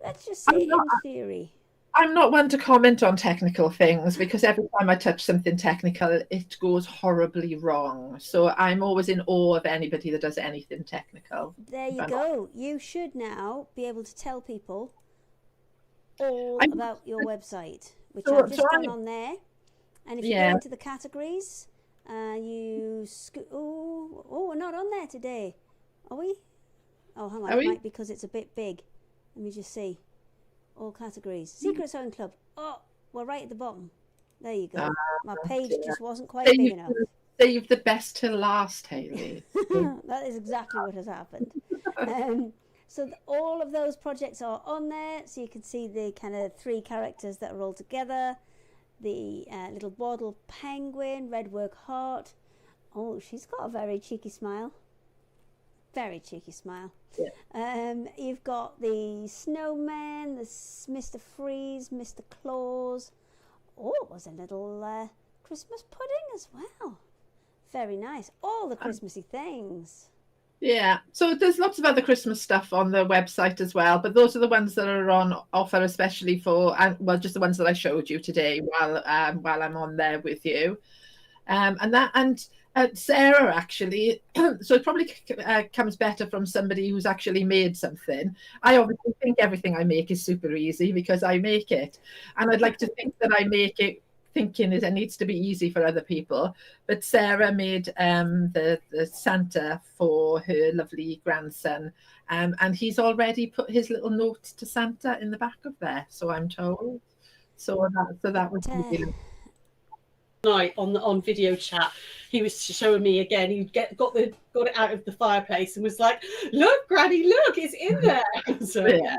Speaker 3: let's just say in theory.
Speaker 4: I'm not one to comment on technical things because every time I touch something technical, it goes horribly wrong. So I'm always in awe of anybody that does anything technical.
Speaker 3: There you go. You should now be able to tell people all about your website, which I've just done on there. And if you go into the categories, we're not on there today, are we? Oh, hang on, it might be because it's a bit big. Let me just see. All categories. Secret Sewing Club. Oh, we're right at the bottom. There you go. My page just wasn't quite big enough.
Speaker 4: Save the best till last, Hayley.
Speaker 3: That is exactly what has happened. So all of those projects are on there, so you can see the kind of 3 characters that are all together. The little bottle penguin, red work heart. Oh, she's got a very cheeky smile. Very cheeky smile. Yeah. You've got the snowman, the Mr. Freeze, Mr. Claus. Oh, it was a little Christmas pudding as well. Very nice. All the Christmassy things.
Speaker 4: Yeah, so there's lots of other Christmas stuff on the website as well, but those are the ones that are on offer, especially for, just the ones that I showed you today while I'm on there with you. Sara actually, so it probably comes better from somebody who's actually made something. I obviously think everything I make is super easy because I make it, and I'd like to think that I make it thinking it needs to be easy for other people. But Sara made the Santa for her lovely grandson, and he's already put his little note to Santa in the back of there, so I'm told. So that was really
Speaker 1: night on video chat. He was showing me again. He got it out of the fireplace and was like, "Look, Granny, look, it's in there." So
Speaker 4: yeah.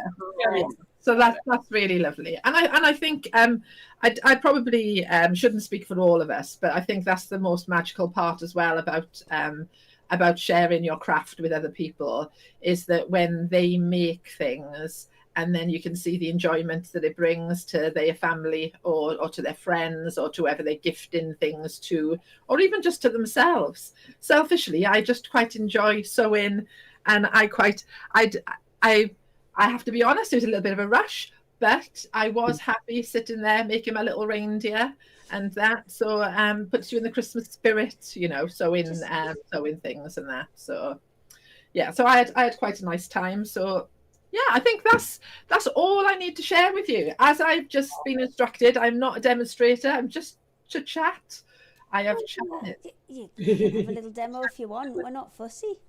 Speaker 4: So that's really lovely, and I think I probably shouldn't speak for all of us, but I think that's the most magical part as well about sharing your craft with other people, is that when they make things and then you can see the enjoyment that it brings to their family or to their friends or to whoever they're gifting things to, or even just to themselves. Selfishly, I just quite enjoy sewing, and I have to be honest, it was a little bit of a rush, but I was happy sitting there making my little reindeer, and that puts you in the Christmas spirit, you know, sewing things and that. So yeah, so I had quite a nice time. So yeah, I think that's all I need to share with you. As I've just been instructed, I'm not a demonstrator. I'm just to chat. I have chatted.
Speaker 3: You can have a little demo if you want. We're not fussy.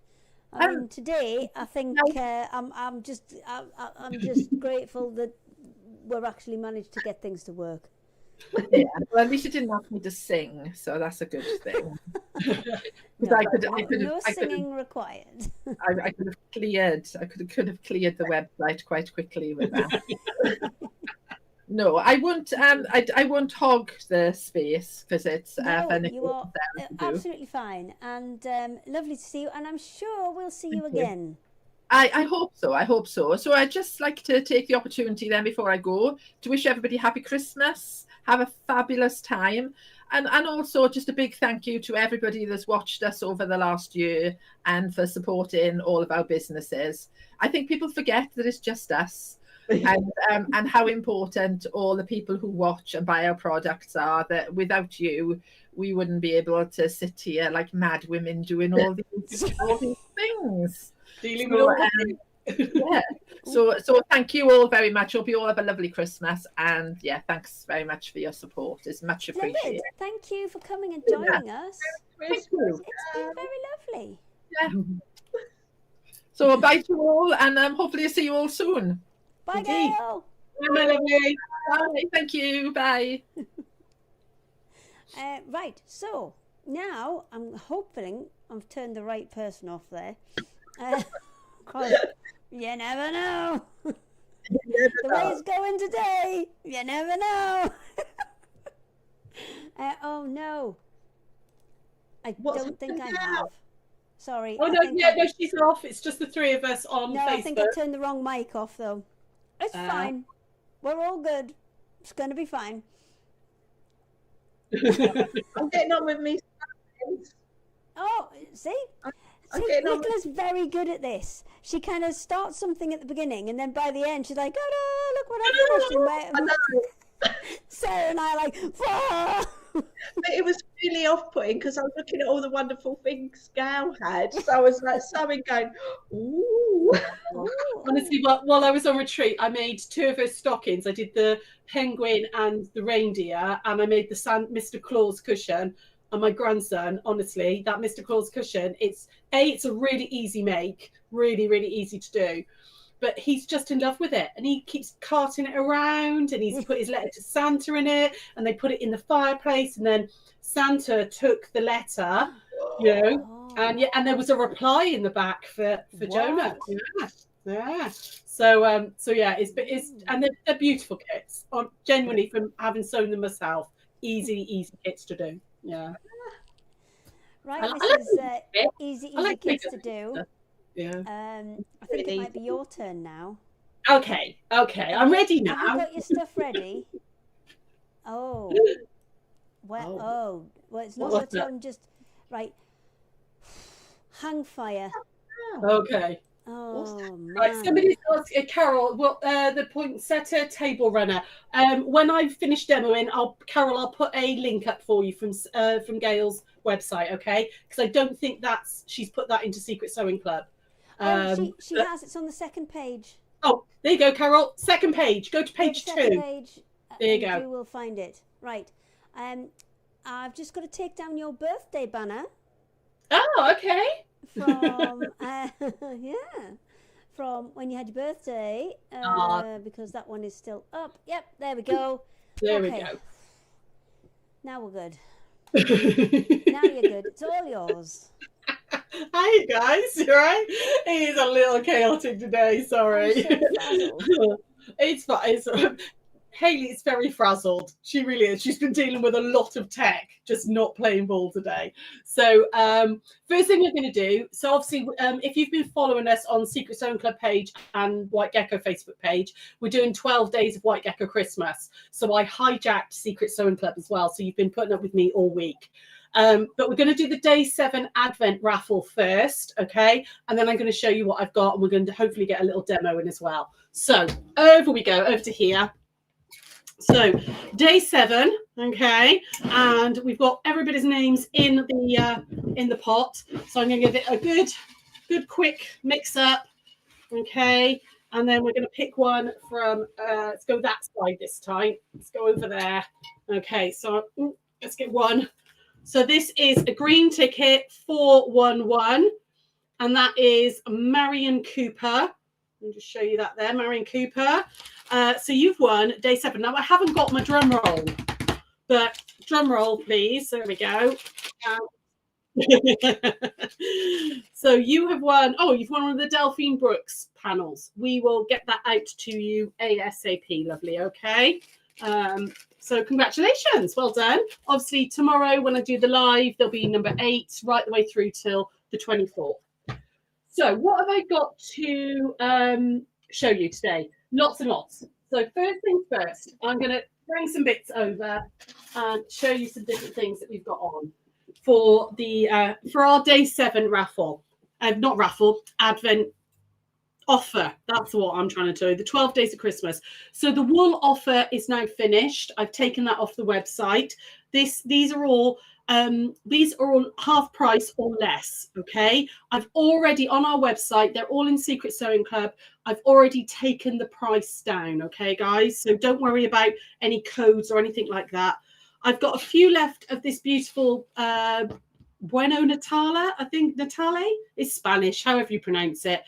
Speaker 3: I mean, today I think I'm just grateful that we've actually managed to get things to work.
Speaker 4: Yeah, well, at least you didn't ask me to sing, so that's a good thing.
Speaker 3: No singing required.
Speaker 4: I could have cleared the website quite quickly with that. No, I won't. I won't hog the space because it's fun.
Speaker 3: You are absolutely fine, and lovely to see you. And I'm sure we'll see you again.
Speaker 4: I hope so. I hope so. So I'd just like to take the opportunity then before I go to wish everybody happy Christmas. Have a fabulous time. And also just a big thank you to everybody that's watched us over the last year and for supporting all of our businesses. I think people forget that it's just us. and how important all the people who watch and buy our products are. That without you, we wouldn't be able to sit here like mad women doing all these things.
Speaker 1: Dealing
Speaker 4: So,
Speaker 1: with all
Speaker 4: yeah. So thank you all very much. Hope you all have a lovely Christmas, and yeah, thanks very much for your support. It's much appreciated.
Speaker 3: Splendid. Thank you for coming and joining us.
Speaker 4: Thank you.
Speaker 3: It's been very lovely.
Speaker 4: Yeah. So bye to all, and hopefully I'll see you all soon.
Speaker 3: Bye,
Speaker 1: Indeed.
Speaker 3: Gail.
Speaker 1: my lovely.
Speaker 4: Bye. Thank you. Bye.
Speaker 3: Right, so now I'm hoping I've turned the right person off there. 'Cause you never know. The way it's going today, you never know. Oh no. I don't think I have. Sorry.
Speaker 1: Oh no, no, she's off. It's just the three of us on
Speaker 3: No,
Speaker 1: Facebook.
Speaker 3: I think I turned the wrong mic off though. It's fine. We're all good. It's going to be fine.
Speaker 2: I'm getting on with me.
Speaker 3: Oh, see? Nicola's very good at this. She kind of starts something at the beginning, and then by the end, she's like, "Oh no, look what I finished!" And Sarah and I are like, "Whoa!"
Speaker 2: But it was really off-putting because I was looking at all the wonderful things Gail had. So I was like, sewing, going, "Ooh."
Speaker 1: Honestly, while I was on retreat, I made two of her stockings. I did the penguin and the reindeer, and I made the Mr. Claus cushion. And my grandson, honestly, that Mr. Claus cushion, it's a really easy make, really, really easy to do. But he's just in love with it, and he keeps carting it around, and he's put his letter to Santa in it, and they put it in the fireplace, and then Santa took the letter, and there was a reply in the back for Jonah. Yeah. So yeah, it's and they're beautiful kits. Genuinely, from having sewn them myself, easy kits to do. Yeah.
Speaker 3: Right, this is easy kits to do.
Speaker 1: Yeah.
Speaker 3: I think it might be your turn now.
Speaker 1: Okay, I'm ready now.
Speaker 3: Have you got your stuff ready? Oh. Well, it's not your turn, just right. Hang fire.
Speaker 1: Okay.
Speaker 3: Oh, man.
Speaker 1: Right, somebody's asked Carol, the poinsettia table runner. When I finish demoing, Carol, I'll put a link up for you from Gail's website, okay? Because I don't think she's put that into Secret Sewing Club.
Speaker 3: She has. It's on the second page.
Speaker 1: Oh, there you go, Carol. Second page. Go to page 2.
Speaker 3: Page,
Speaker 1: there you go.
Speaker 3: You will find it. Right. I've just got to take down your birthday banner.
Speaker 1: Oh, okay.
Speaker 3: From from when you had your birthday, because that one is still up. Yep, there we go.
Speaker 1: There we go.
Speaker 3: Now we're good. Now you're good. It's all yours.
Speaker 1: Hi guys, you right? He's a little chaotic today. Sorry. So it's fine. Hayley is very frazzled. She really is. She's been dealing with a lot of tech, just not playing ball today. So first thing we're going to do, so obviously if you've been following us on Secret Sewing Club page and White Gecko Facebook page, we're doing 12 days of White Gecko Christmas. So I hijacked Secret Sewing Club as well. So you've been putting up with me all week. But we're going to do the day 7 Advent raffle first, okay? And then I'm going to show you what I've got, and we're going to hopefully get a little demo in as well. So over we go, over to here. So day 7, okay, and we've got everybody's names in the pot. So I'm going to give it a good quick mix up, okay, and then we're going to pick one from. Let's go that side this time. Let's go over there. Okay, so let's get one. So this is a green ticket 411, and that is Marion Cooper. I'll just show you that there, Marion Cooper. So you've won day 7. Now I haven't got my drum roll, but drum roll, please. There we go. So you have won. Oh, you've won one of the Delphine Brooks panels. We will get that out to you ASAP. Lovely. Okay. So congratulations. Well done. Obviously tomorrow when I do the live, there'll be number 8 right the way through till the 24th. So what have I got to show you today? Lots and lots. So first things first, I'm going to bring some bits over and show you some different things that we've got on for our day 7 raffle. Not raffle, Advent offer. That's what I'm trying to do. The 12 days of Christmas. So the wool offer is now finished. I've taken that off the website. These are all half price or less. Okay. I've already on our website, they're all in Secret Sewing Club. I've already taken the price down. Okay, guys. So don't worry about any codes or anything like that. I've got a few left of this beautiful Bueno Natale. I think Natale is Spanish, however you pronounce it.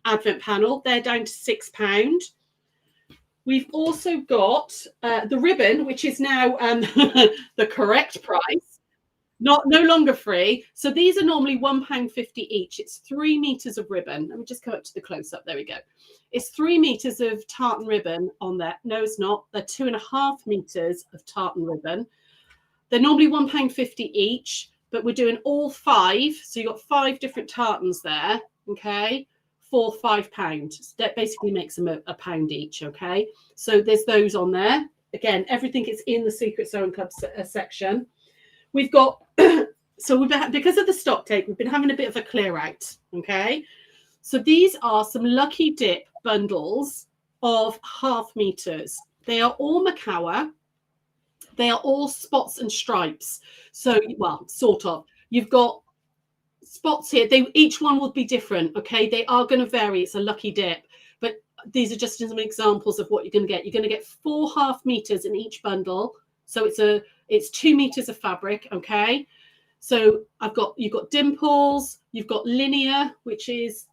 Speaker 1: Advent panel. They're down to £6. We've also got the ribbon, which is now the correct price, no longer free. So these are normally £1.50 each. It's 3 meters of ribbon. Let me just come up to the close up. There we go. It's 3 meters of tartan ribbon on there. No, it's not. They're 2.5 meters of tartan ribbon. They're normally £1.50 each, but we're doing all 5. So you've got 5 different tartans there. Okay. For £5. That basically makes them a pound each. Okay, so there's those on there. Again, everything is in the Secret Sewing Club section. We've got so because of the stock take, we've been having a bit of a clear out. Okay, so these are some Lucky Dip bundles of 0.5 meters. They are all Macawa. They are all spots and stripes. So, well, sort of. You've got spots here. Each one will be different. Okay, they are going to vary. It's a Lucky Dip, but these are just some examples of what you're going to get. You're going to get 4 0.5 meters in each bundle. So it's 2 meters of fabric. Okay, so you've got dimples, you've got linear, which is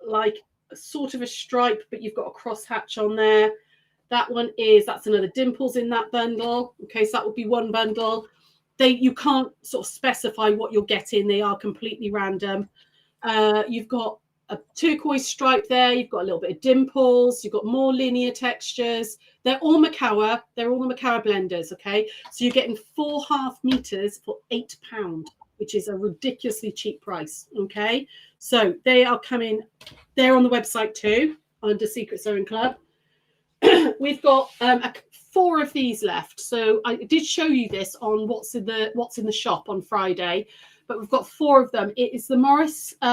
Speaker 1: like sort of a stripe, but you've got a crosshatch on there. That's another dimples in that bundle. Okay, so that would be one bundle. You can't sort of specify what you're getting. They are completely random. You've got a turquoise stripe there. You've got a little bit of dimples. You've got more linear textures. They're all Macawa. They're all the Macawa blenders. Okay, so you're getting 4 0.5 meters for £8, which is a ridiculously cheap price. Okay, so they are coming. They're on the website too under Secret Sewing Club. We've got 4 of these left. So I did show you this on what's in the shop on Friday, but we've got 4 of them. It is the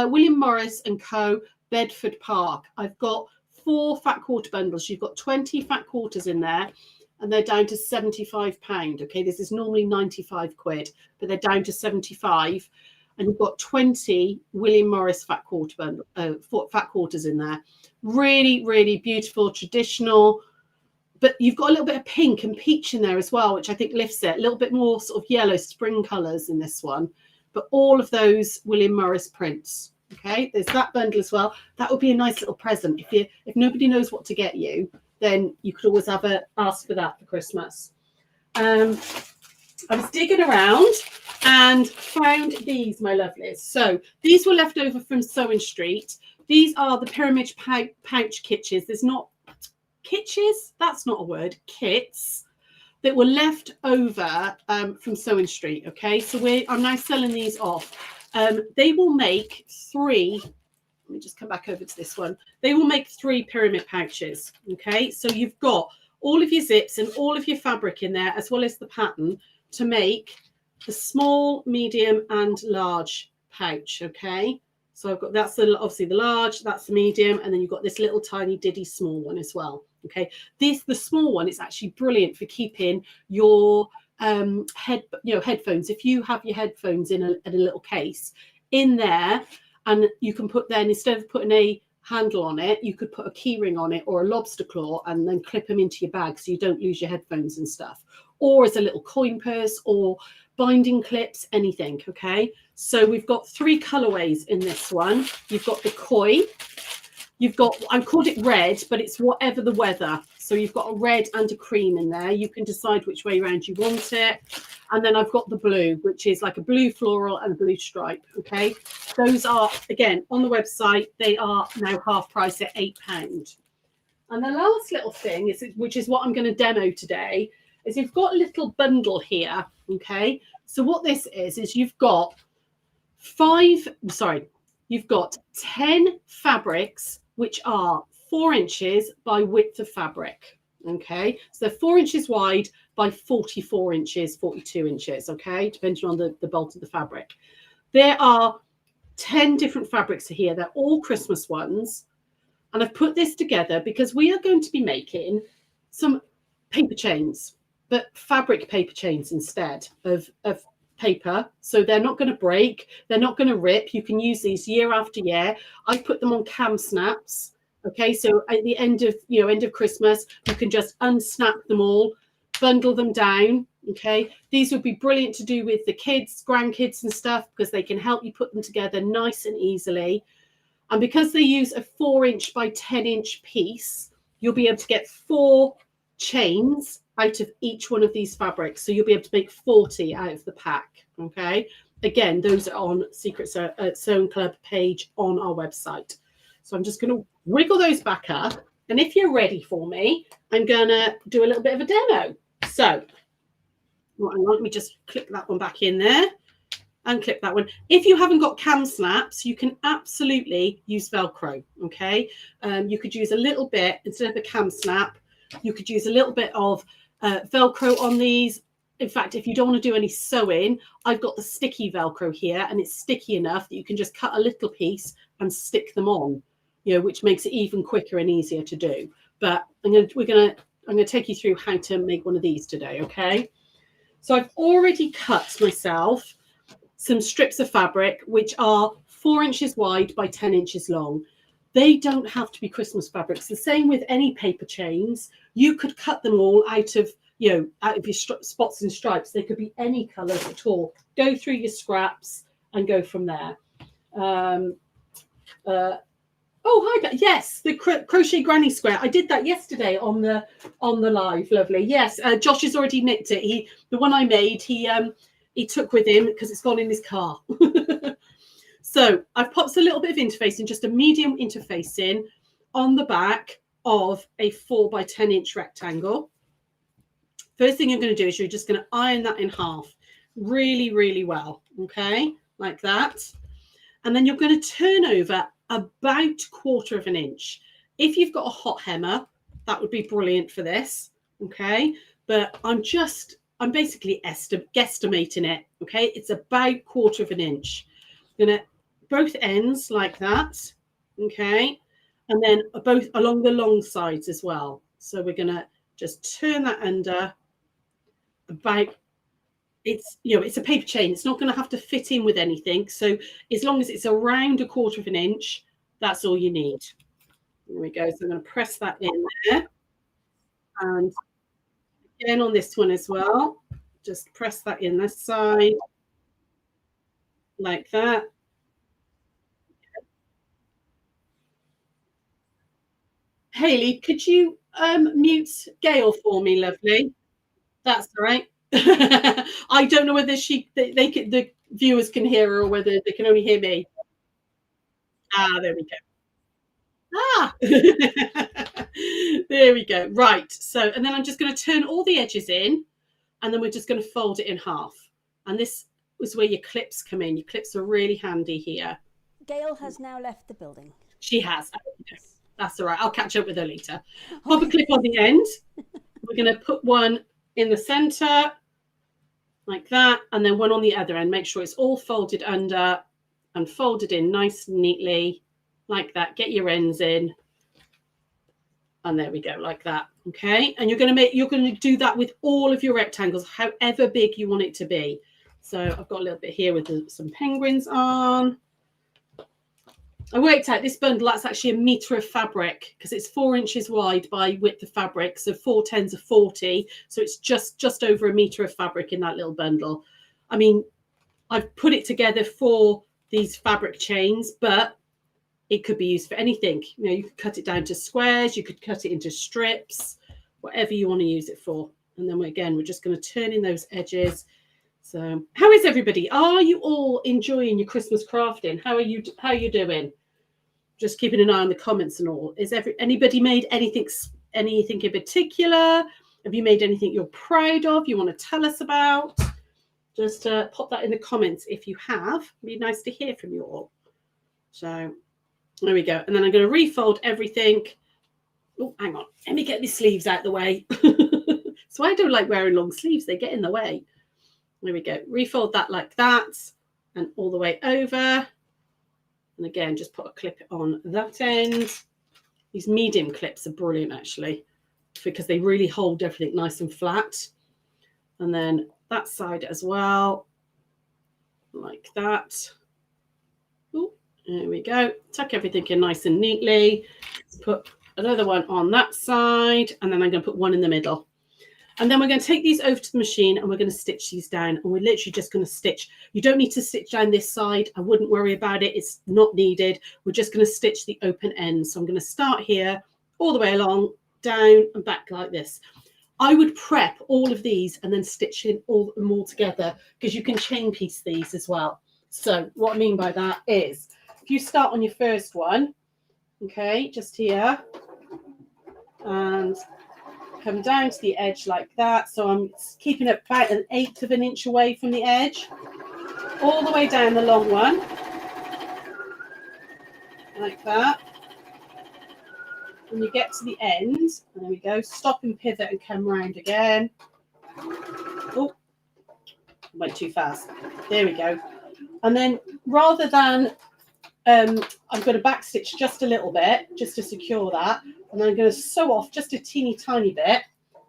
Speaker 1: William Morris and Co. Bedford Park. I've got 4 fat quarter bundles. You've got 20 fat quarters in there, and they're down to £75. Okay, this is normally 95 quid, but they're down to 75. And you've got 20 William Morris fat quarters in there. Really, really beautiful, traditional. But you've got a little bit of pink and peach in there as well, which I think lifts it. A little bit more sort of yellow spring colours in this one. But all of those William Morris prints. Okay, there's that bundle as well. That would be a nice little present. If nobody knows what to get you, then you could always ask for that for Christmas. I was digging around and found these, my lovelies. So these were left over from Sewing Street. These are the pyramid pouch kitches. There's not kitches, that's not a word, kits that were left over from Sewing Street. Okay, so I'm now selling these off. They will make 3. Let me just come back over to this one. They will make 3 pyramid pouches. Okay, so you've got all of your zips and all of your fabric in there, as well as the pattern to make the small, medium, and large pouch. Okay, so I've got obviously the large, that's the medium, and then you've got this little tiny diddy small one as well. Okay, the small one is actually brilliant for keeping your headphones. If you have your headphones in a little case in there, and you can put then, instead of putting a handle on it, you could put a key ring on it or a lobster claw and then clip them into your bag so you don't lose your headphones and stuff, or as a little coin purse or binding clips, anything. Okay, so we've got 3 colorways in this one. You've got the koi, you've got, I called it red, but it's whatever the weather. So you've got a red and a cream in there. You can decide which way around you want it. And then I've got the blue, which is like a blue floral and a blue stripe. Okay, those are, again, on the website. They are now half price at £8. And the last little thing is, which is what I'm going to demo today, is you've got a little bundle here. Okay, so what this is you've got 10 fabrics which are 4 inches by width of fabric. Okay, so they're 4 inches wide by 44 inches, 42 inches. Okay, depending on the bulk of the fabric. There are 10 different fabrics here. They're all Christmas ones. And I've put this together because we are going to be making some paper chains, but fabric paper chains instead of paper. So they're not going to break. They're not going to rip. You can use these year after year. I put them on cam snaps. Okay, so at the end of Christmas, you can just unsnap them all, bundle them down. Okay, these would be brilliant to do with the kids, grandkids and stuff, because they can help you put them together nice and easily. And because they use a 4-inch by 10-inch piece, you'll be able to get 4 chains out of each one of these fabrics. So you'll be able to make 40 out of the pack. Okay, again, those are on Secret Sewing Club page on our website. So I'm just going to wiggle those back up. And if you're ready for me, I'm going to do a little bit of a demo. So let me just clip that one back in there and clip that one. If you haven't got cam snaps, you can absolutely use Velcro. Okay, you could use a little bit instead of a cam snap. You could use a little bit of Velcro on these. In fact, if you don't want to do any sewing, I've got the sticky Velcro here, and it's sticky enough that you can just cut a little piece and stick them on, which makes it even quicker and easier to do. But I'm going to take you through how to make one of these today. Okay, so I've already cut myself some strips of fabric which are 4 inches wide by 10 inches long. They don't have to be Christmas fabrics. The same with any paper chains. You could cut them all out of your spots and stripes. They could be any colours at all. Go through your scraps and go from there. Oh, hi, yes, the crochet granny square. I did that yesterday on the live. Lovely. Yes, Josh has already nicked it. The one I made, he took with him because it's gone in his car. So I've popped a little bit of interfacing, just a medium interfacing on the back of a 4 by 10 inch rectangle. First thing you're going to do is you're just going to iron that in half really, really well. Okay, like that. And then you're going to turn over about 1/4 of an inch. If you've got a hot hemmer, that would be brilliant for this. Okay, but I'm basically guesstimating it. Okay, it's about 1/4 of an inch. I'm going to both ends like that. Okay, and then both along the long sides as well. So we're going to just turn that under about. It's a paper chain. It's not going to have to fit in with anything. So as long as it's around 1/4 of an inch, that's all you need. There we go. So I'm going to press that in there. And again on this one as well, just press that in this side like that. Hayley, could you mute Gail for me, lovely? That's all right. I don't know whether the viewers can hear her or whether they can only hear me. There we go. There we go. Right. So, and then I'm just going to turn all the edges in, and then we're just going to fold it in half. And this is where your clips come in. Your clips are really handy here.
Speaker 3: Gail has now left the building.
Speaker 1: She has. That's all right. I'll catch up with her later. Pop a clip on the end. We're going to put one in the center like that, and then one on the other end. Make sure it's all folded under and folded in nice and neatly like that. Get your ends in, and there we go, like that. Okay, and you're going to do that with all of your rectangles, however big you want it to be. So I've got a little bit here with some penguins on. I worked out this bundle, that's actually 1 meter of fabric because it's 4 inches wide by width of fabric. So 4 10s are 40. So it's just over 1 meter of fabric in that little bundle. I mean, I've put it together for these fabric chains, but it could be used for anything. You could cut it down to squares. You could cut it into strips, whatever you want to use it for. And then we're just going to turn in those edges. So how is everybody? Are you all enjoying your Christmas crafting? How are you doing? Just keeping an eye on the comments and all. Is anybody made anything in particular? Have you made anything you're proud of, you want to tell us about? Just pop that in the comments if you have. It'd be nice to hear from you all. So there we go. And then I'm going to refold everything. Oh, hang on. Let me get these sleeves out the way. So I don't like wearing long sleeves. They get in the way. There we go. Refold that like that and all the way over. And again, just put a clip on that end These medium clips are brilliant actually, because they really hold everything nice and flat. And then that side as well, like that. Ooh, there we go. Tuck everything in nice and neatly. Put another one on that side, and then I'm going to put one in the middle. And then we're going to take these over to the machine and we're going to stitch these down. And we're literally just going to stitch. You don't need to stitch down this side. I wouldn't worry about it. It's not needed. We're just going to stitch the open ends. So I'm going to start here all the way along, down and back like this. I would prep all of these and then stitch in all them all together, because you can chain piece these as well. So what I mean by that is, if you start on your first one, okay, just here, and come down to the edge like that. So I'm keeping it about 1/8 of an inch away from the edge, all the way down the long one, like that. When you get to the end, there we go, stop and pivot and come round again. Oh, went too fast. There we go. And then rather than, I'm going to back stitch just a little bit, just to secure that. And then I'm going to sew off just a teeny tiny bit,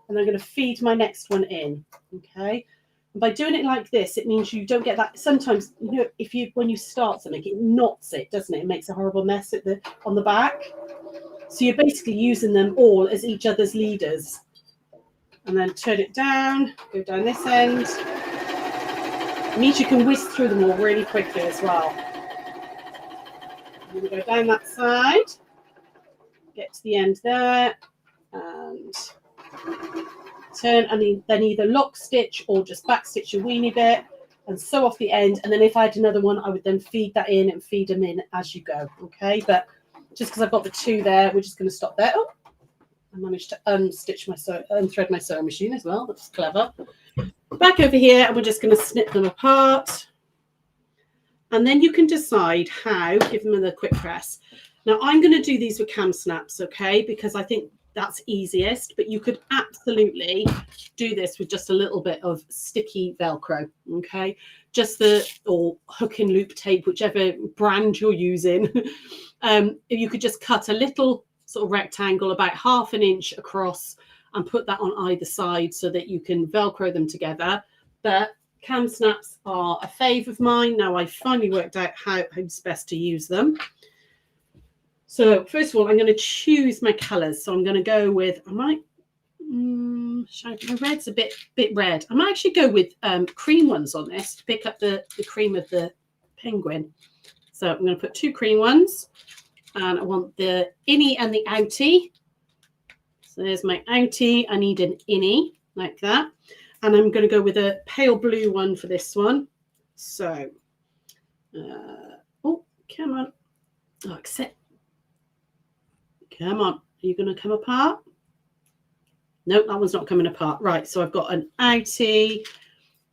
Speaker 1: and I'm going to feed my next one in. Okay. And by doing it like this, it means you don't get that. Sometimes, you know, when you start something, it knots it, doesn't it? It makes a horrible mess on the back. So you're basically using them all as each other's leaders. And then turn it down, go down this end. It means you can whisk through them all really quickly as well. I'm going to go down that side, get to the end there, and turn, and then either lock stitch or just back stitch a weeny bit and sew off the end. And then if I had another one, I would then feed that in and feed them in as you go. Okay, but just because I've got the two there, we're just going to stop there. Oh, I managed to unthread my sewing machine as well. That's clever. Back over here, and we're just going to snip them apart. And then you can decide how, give them a quick press. Now I'm going to do these with cam snaps, okay, because I think that's easiest, but you could absolutely do this with just a little bit of sticky Velcro, okay, or hook and loop tape, whichever brand you're using. You could just cut a little sort of rectangle about 1/2 inch across and put that on either side so that you can Velcro them together. But cam snaps are a fave of mine. Now I've finally worked out how it's best to use them. So first of all, I'm going to choose my colours. So I'm going to go with, my red's a bit red. I might actually go with cream ones on this to pick up the cream of the penguin. So I'm going to put 2 cream ones, and I want the innie and the outie. So there's my outie. I need an innie like that. And I'm going to go with a pale blue one for this one. So, oh, come on. Oh, accept. Come on. Are you going to come apart? Nope, that one's not coming apart. Right, so I've got an outie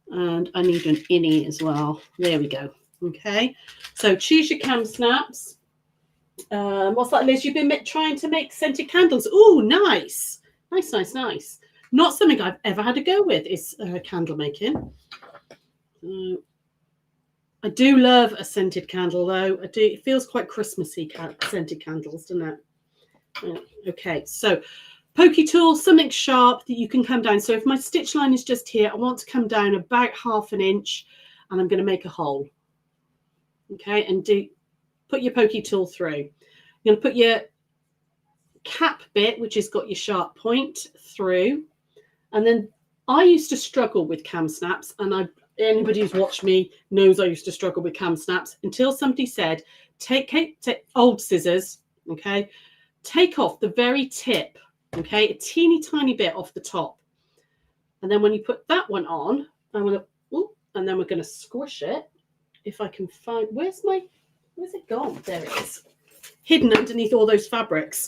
Speaker 1: and I need an innie as well. There we go. Okay, so choose your cam snaps. What's that, Liz? You've been trying to make scented candles. Oh, nice. Nice, nice, nice. Not something I've ever had to go with is candle making. I do love a scented candle, though. I do. It feels quite Christmassy, scented candles, doesn't it? Okay, so pokey tool, something sharp that you can come down. So if my stitch line is just here, I want to come down about 1/2 inch, and I'm going to make a hole. Okay, and put your pokey tool through. You're going to put your cap bit, which has got your sharp point, through. And then I used to struggle with cam snaps, and anybody who's watched me knows I used to struggle with cam snaps until somebody said, take old scissors, okay, take off the very tip, okay, a teeny tiny bit off the top. And then when you put that one on, and then we're going to squish it. If I can find, where's it gone? There it is. Hidden underneath all those fabrics.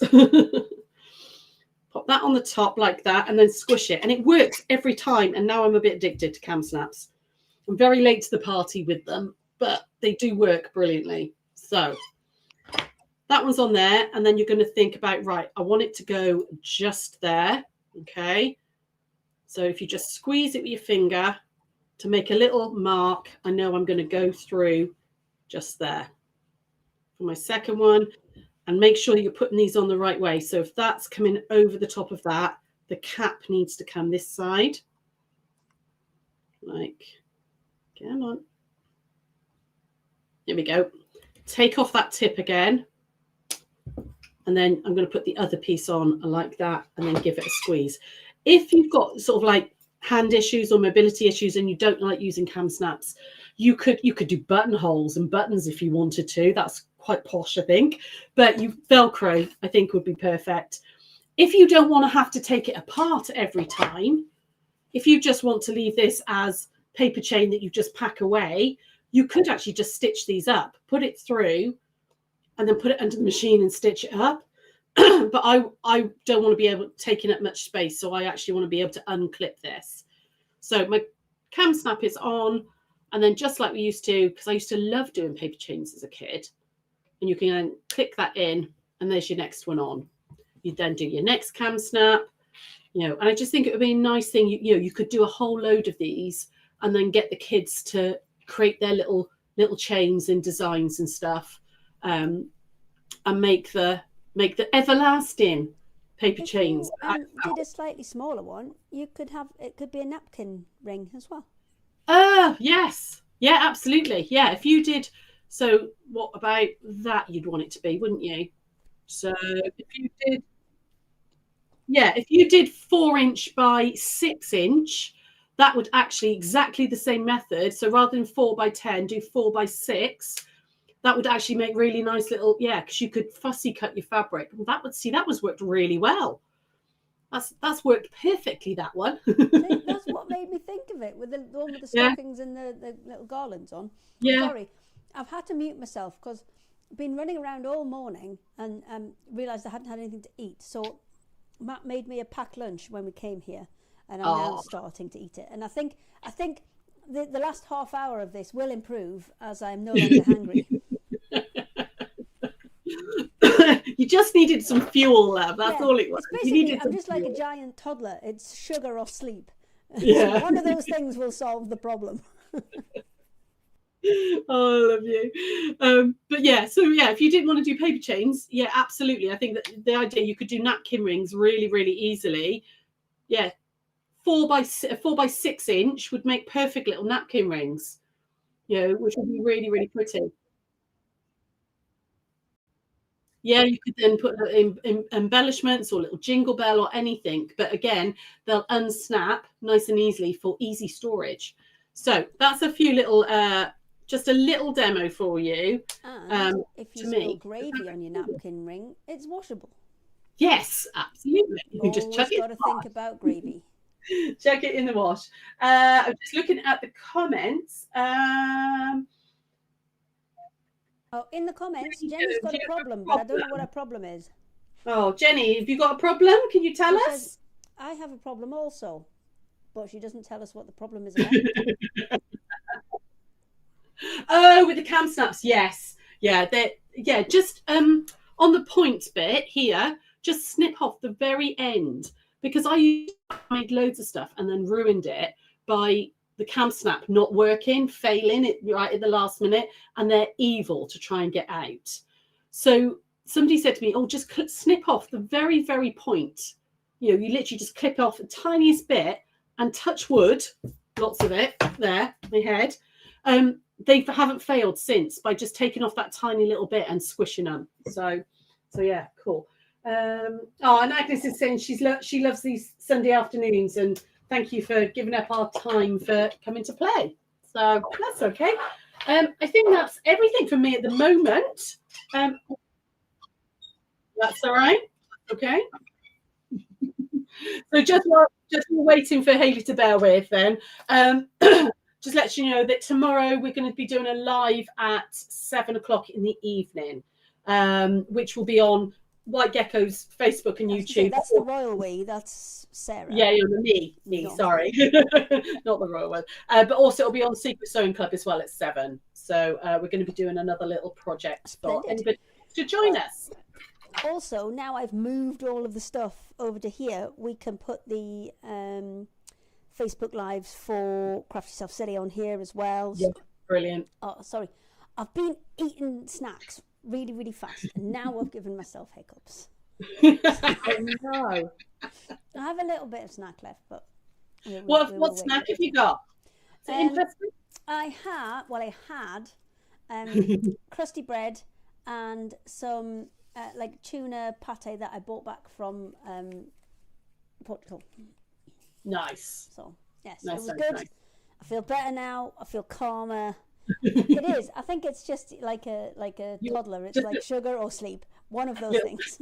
Speaker 1: Pop that on the top like that and then squish it. And it works every time. And now I'm a bit addicted to cam snaps. I'm very late to the party with them, but they do work brilliantly. So that one's on there. And then you're going to think about, right, I want it to go just there. Okay. So if you just squeeze it with your finger to make a little mark, I know I'm going to go through just there. For my second one, and make sure you're putting these on the right way. So if that's coming over the top of that, the cap needs to come this side. Like, come on. Here we go. Take off that tip again. And then I'm going to put the other piece on like that and then give it a squeeze. If you've got sort of like hand issues or mobility issues and you don't like using cam snaps, you could do buttonholes and buttons if you wanted to. That's quite posh, I think. But Velcro, I think, would be perfect. If you don't want to have to take it apart every time, if you just want to leave this as paper chain that you just pack away, you could actually just stitch these up, put it through, and then put it under the machine and stitch it up. But I don't want to be able to taking up much space, so I actually want to be able to unclip this. So my cam snap is on, and then just like we used to, because I used to love doing paper chains as a kid, and you can then click that in, and there's your next one on. You then do your next cam snap, and I just think it would be a nice thing. You could do a whole load of these, and then get the kids to create their little chains and designs and stuff, and make the everlasting paper chains.
Speaker 3: Did a slightly smaller one, it could be a napkin ring as well.
Speaker 1: Yes, yeah, absolutely, yeah. If you did, so what about that? You'd want it to be, wouldn't you? So if you did 4" by 6", that would actually exactly the same method. So rather than 4x10, do 4x6. That would actually make really nice little, because you could fussy cut your fabric. Well, that was worked really well. That's worked perfectly, that one.
Speaker 3: That's what made me think of it, with the one with the stockings and the little garlands on.
Speaker 1: Yeah.
Speaker 3: Sorry, I've had to mute myself because I've been running around all morning and realised I hadn't had anything to eat. So Matt made me a packed lunch when we came here, and I'm now starting to eat it. And I think the last half hour of this will improve as I'm no longer hungry.
Speaker 1: You just needed some fuel, love. That's all it was.
Speaker 3: I'm just like a giant toddler. It's sugar or sleep.
Speaker 1: Yeah.
Speaker 3: So one of those things will solve the problem.
Speaker 1: Oh, I love you. But if you didn't want to do paper chains, absolutely. I think that the idea, you could do napkin rings really, really easily. 4x6" would make perfect little napkin rings, which would be really, really pretty. Yeah, you could then put in embellishments or little jingle bell or anything. But again, they'll unsnap nice and easily for easy storage. So that's a few little, just a little demo for you.
Speaker 3: And if you spill gravy on your napkin ring, it's washable.
Speaker 1: Yes, absolutely. You can just chuck it.
Speaker 3: Got to think about gravy.
Speaker 1: Chuck it in the wash. I'm just looking at the comments.
Speaker 3: In the comments, Jenny's got a problem, but I don't know what her problem is.
Speaker 1: Oh, Jenny, have you got a problem? Can you tell us?
Speaker 3: I have a problem also, but she doesn't tell us what the problem is about.
Speaker 1: Oh, with the cam snaps, yes. Yeah, just on the point bit here, just snip off the very end, because I made loads of stuff and then ruined it by the cam snap not working, failing it right at the last minute, and they're evil to try and get out. So somebody said to me, just snip off the very, very point. You literally just clip off the tiniest bit and touch wood, lots of it there, my head. They haven't failed since by just taking off that tiny little bit and squishing them. So yeah, cool. And Agnes is saying she loves these Sunday afternoons, and thank you for giving up our time for coming to play. So that's okay. I think that's everything from me at the moment. That's all right. Okay. So just while we're waiting for Hayley to bear with, then just let you know that tomorrow we're going to be doing a live at 7:00 in the evening, which will be on White Gecko's Facebook and YouTube.
Speaker 3: That's the royal we. That's Sara.
Speaker 1: Yeah, me. Sorry, not the royal one. But also it'll be on Secret Sewing Club as well at 7. So we're going to be doing another little project for anybody to join us.
Speaker 3: Also, now I've moved all of the stuff over to here, we can put the Facebook Lives for Craft Yourself Silly on here as well.
Speaker 1: Yeah, brilliant.
Speaker 3: Oh, sorry. I've been eating snacks really, really fast. And now I've given myself hiccups.
Speaker 2: Oh, no.
Speaker 3: I have a little bit of snack left, but
Speaker 1: What snack have you got? Is it interesting?
Speaker 3: I had crusty bread and some like tuna pate that I bought back from Portugal.
Speaker 1: Nice.
Speaker 3: So yes,
Speaker 1: That
Speaker 3: it was
Speaker 1: sounds
Speaker 3: good.
Speaker 1: nice.
Speaker 3: I feel better now. I feel calmer. It is. I think it's just like a toddler. It's like sugar or sleep. One of those things.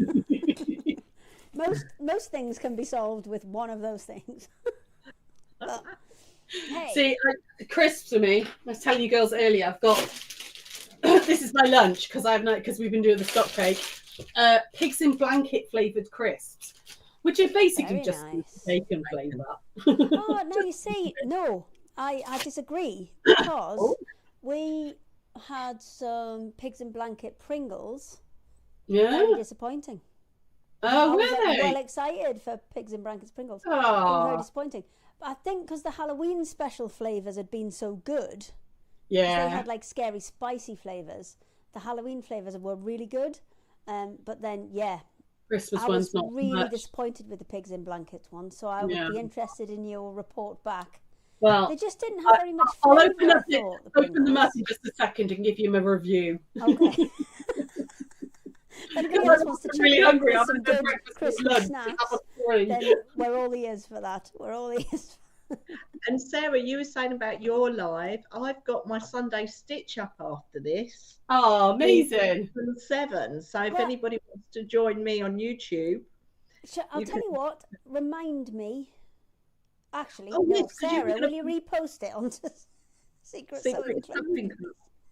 Speaker 3: Most things can be solved with one of those things. But, hey.
Speaker 1: See, crisps for me. I was telling you girls earlier. I've got this is my lunch because we've been doing the stock take. Pigs in blanket flavored crisps, which are basically
Speaker 3: Very
Speaker 1: just
Speaker 3: nice.
Speaker 1: bacon flavor.
Speaker 3: Oh no, you see, no, I disagree because we had some pigs in blanket Pringles.
Speaker 1: Yeah.
Speaker 3: Very disappointing.
Speaker 1: Oh,
Speaker 3: I was
Speaker 1: really?
Speaker 3: well excited for pigs in blankets Pringles.
Speaker 1: Oh.
Speaker 3: They were very disappointing. But I think because the Halloween special flavours had been so good,
Speaker 1: Yeah.
Speaker 3: they had like scary, spicy flavours. The Halloween flavours were really good. But then, yeah,
Speaker 1: Christmas
Speaker 3: I
Speaker 1: one's
Speaker 3: was
Speaker 1: not
Speaker 3: really
Speaker 1: much.
Speaker 3: disappointed with the pigs in blankets one. So I would be interested in your report back.
Speaker 1: Well,
Speaker 3: They just didn't have very much
Speaker 1: I'll
Speaker 3: flavour,
Speaker 1: open up
Speaker 3: I thought, the
Speaker 1: open them up
Speaker 3: Pringles.
Speaker 1: in just a second and give you a review.
Speaker 3: Okay. If anybody else wants to
Speaker 1: I'm
Speaker 3: chip
Speaker 1: really
Speaker 3: in
Speaker 1: hungry.
Speaker 3: with
Speaker 1: I'm
Speaker 3: some
Speaker 1: going to
Speaker 3: good
Speaker 1: breakfast and
Speaker 3: Christmas
Speaker 1: lunch.
Speaker 3: snacks,
Speaker 1: Then
Speaker 3: then we're all ears for that. We're all ears.
Speaker 2: And Sarah, you were saying about your live. I've got my Sunday stitch up after this.
Speaker 1: Oh, amazing.
Speaker 2: From 7. So if
Speaker 3: Well-
Speaker 2: anybody wants to join me on YouTube.
Speaker 3: I'll tell you what, remind me. Actually,
Speaker 2: Oh,
Speaker 3: no,
Speaker 2: yes, 'cause
Speaker 3: Sarah,
Speaker 2: you're
Speaker 3: will you repost it onto Secret Sewing Club?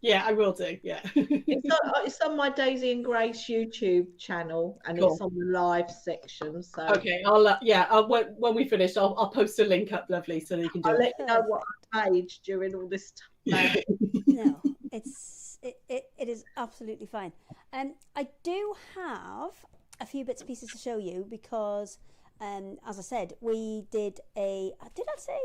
Speaker 1: Yeah, I will do. Yeah.
Speaker 2: It's on my Daisy and Grace YouTube channel, and
Speaker 1: Cool.
Speaker 2: it's on the live section. So
Speaker 1: Okay, when we finish, I'll post a link up, lovely, so that you can do
Speaker 2: I'll
Speaker 1: it.
Speaker 2: let you know what I made during all this time.
Speaker 3: No, it is absolutely fine. I do have a few bits and pieces to show you because, as I said, we did a. Did I say?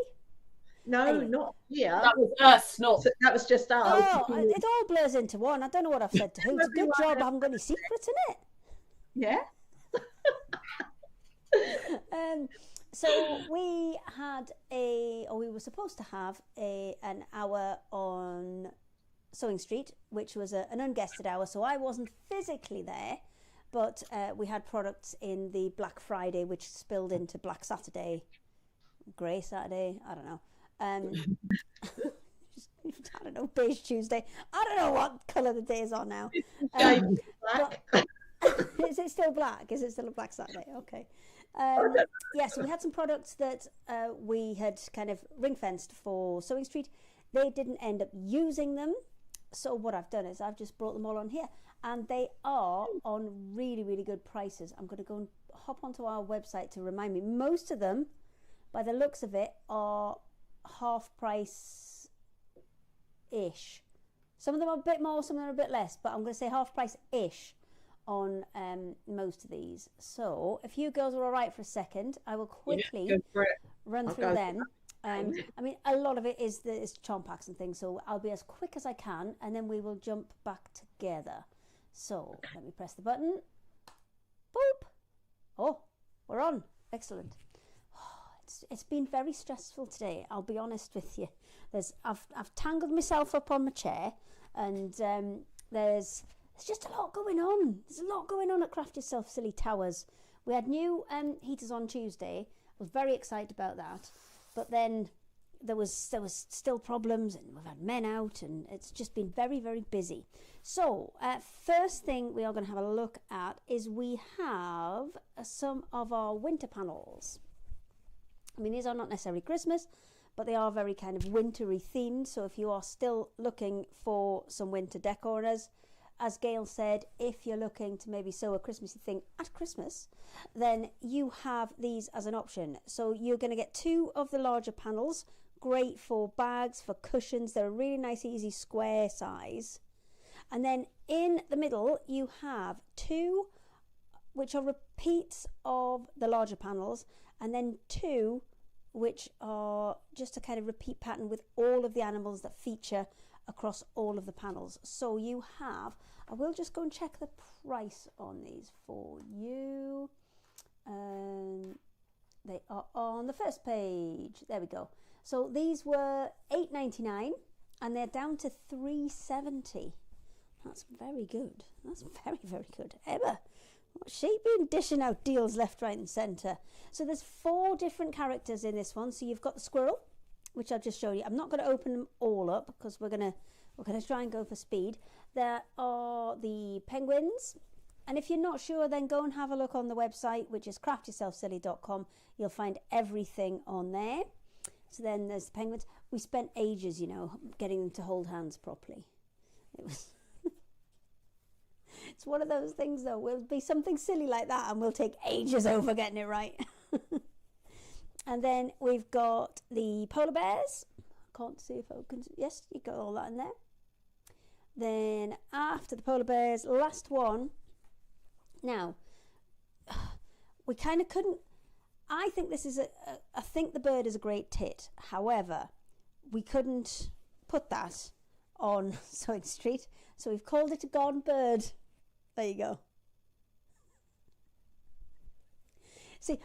Speaker 2: No,
Speaker 3: Anyway.
Speaker 2: not here.
Speaker 1: That was us, not.
Speaker 2: That was just us.
Speaker 3: Oh, it all blurs into one. I don't know what I've said to who. It's a good job I haven't got any secrets in it.
Speaker 2: Yeah.
Speaker 3: So we had we were supposed to have an hour on Sewing Street, which was an unguested hour. So I wasn't physically there, but we had products in the Black Friday, which spilled into Black Saturday, Grey Saturday. I don't know. I don't know, beige Tuesday. I don't know what colour the days are now.
Speaker 2: Black.
Speaker 3: Is it still black? Is it still a Black Saturday? Okay. Yeah, so we had some products that we had kind of ring fenced for Sewing Street. They didn't end up using them. So what I've done is I've just brought them all on here, and they are on really, really good prices. I'm going to go and hop onto our website to remind me. Most of them, by the looks of it, are half price ish. Some of them are a bit more, some of them are a bit less, but I'm going to say half price ish on most of these. So if you girls are all right for a second, I will quickly run through them. I mean, a lot of it is charm packs and things, so I'll be as quick as I can, and then we will jump back together. So let me press the button. Boop. Oh, we're on. Excellent. It's been very stressful today, I'll be honest with you. I've tangled myself up on my chair, and there's just a lot going on. There's a lot going on at Craft Yourself Silly Towers. We had new heaters on Tuesday. I was very excited about that, but then there was still problems, and we've had men out, and it's just been very, very busy. So first thing we are going to have a look at is we have some of our winter panels. I mean, these are not necessarily Christmas, but they are very kind of wintry themed. So if you are still looking for some winter decor, and as Gail said, if you're looking to maybe sew a Christmassy thing at Christmas, then you have these as an option. So you're going to get 2 of the larger panels, great for bags, for cushions. They're a really nice, easy square size. And then in the middle, you have 2 which are repeats of the larger panels, and then 2 which are just a kind of repeat pattern with all of the animals that feature across all of the panels. So you have, I will just go and check the price on these for you. They are on the first page. There we go. So these were $8.99 and they're down to $3.70. That's very good. That's very, very good. Emma, what's she been dishing out deals left, right and centre? So there's 4 different characters in this one. So you've got the squirrel, which I've just shown you. I'm not going to open them all up because we're going to try and go for speed. There are the penguins. And if you're not sure, then go and have a look on the website, which is craftyourselfsilly.com. You'll find everything on there. So then there's the penguins. We spent ages, you know, getting them to hold hands properly. It was... It's one of those things, though. We'll be something silly like that and we'll take ages over getting it right. And then we've got the polar bears. I can't see if I can... Yes, you got all that in there. Then after the polar bears, last one... Now, we kind of couldn't... I think this is I think the bird is a great tit. However, we couldn't put that on Sewing Street. So we've called it a gone bird. There you go. See,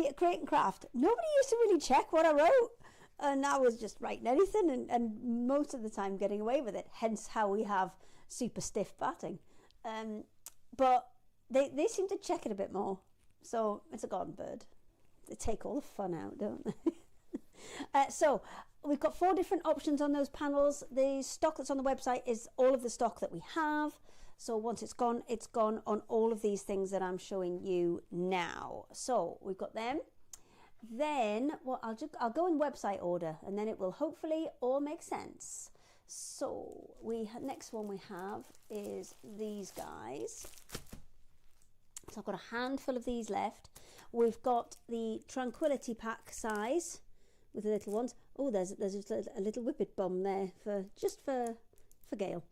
Speaker 3: at Create and Craft, nobody used to really check what I wrote. And I was just writing anything and most of the time getting away with it. Hence how we have super stiff batting. But they seem to check it a bit more. So it's a garden bird. They take all the fun out, don't they? So we've got 4 different options on those panels. The stock that's on the website is all of the stock that we have. So once it's gone on all of these things that I'm showing you now. So we've got them. Then I'll go in website order and then it will hopefully all make sense. So next one we have is these guys. So I've got a handful of these left. We've got the Tranquility Pack size with the little ones. Oh, there's just a little whippet bomb there for Gail.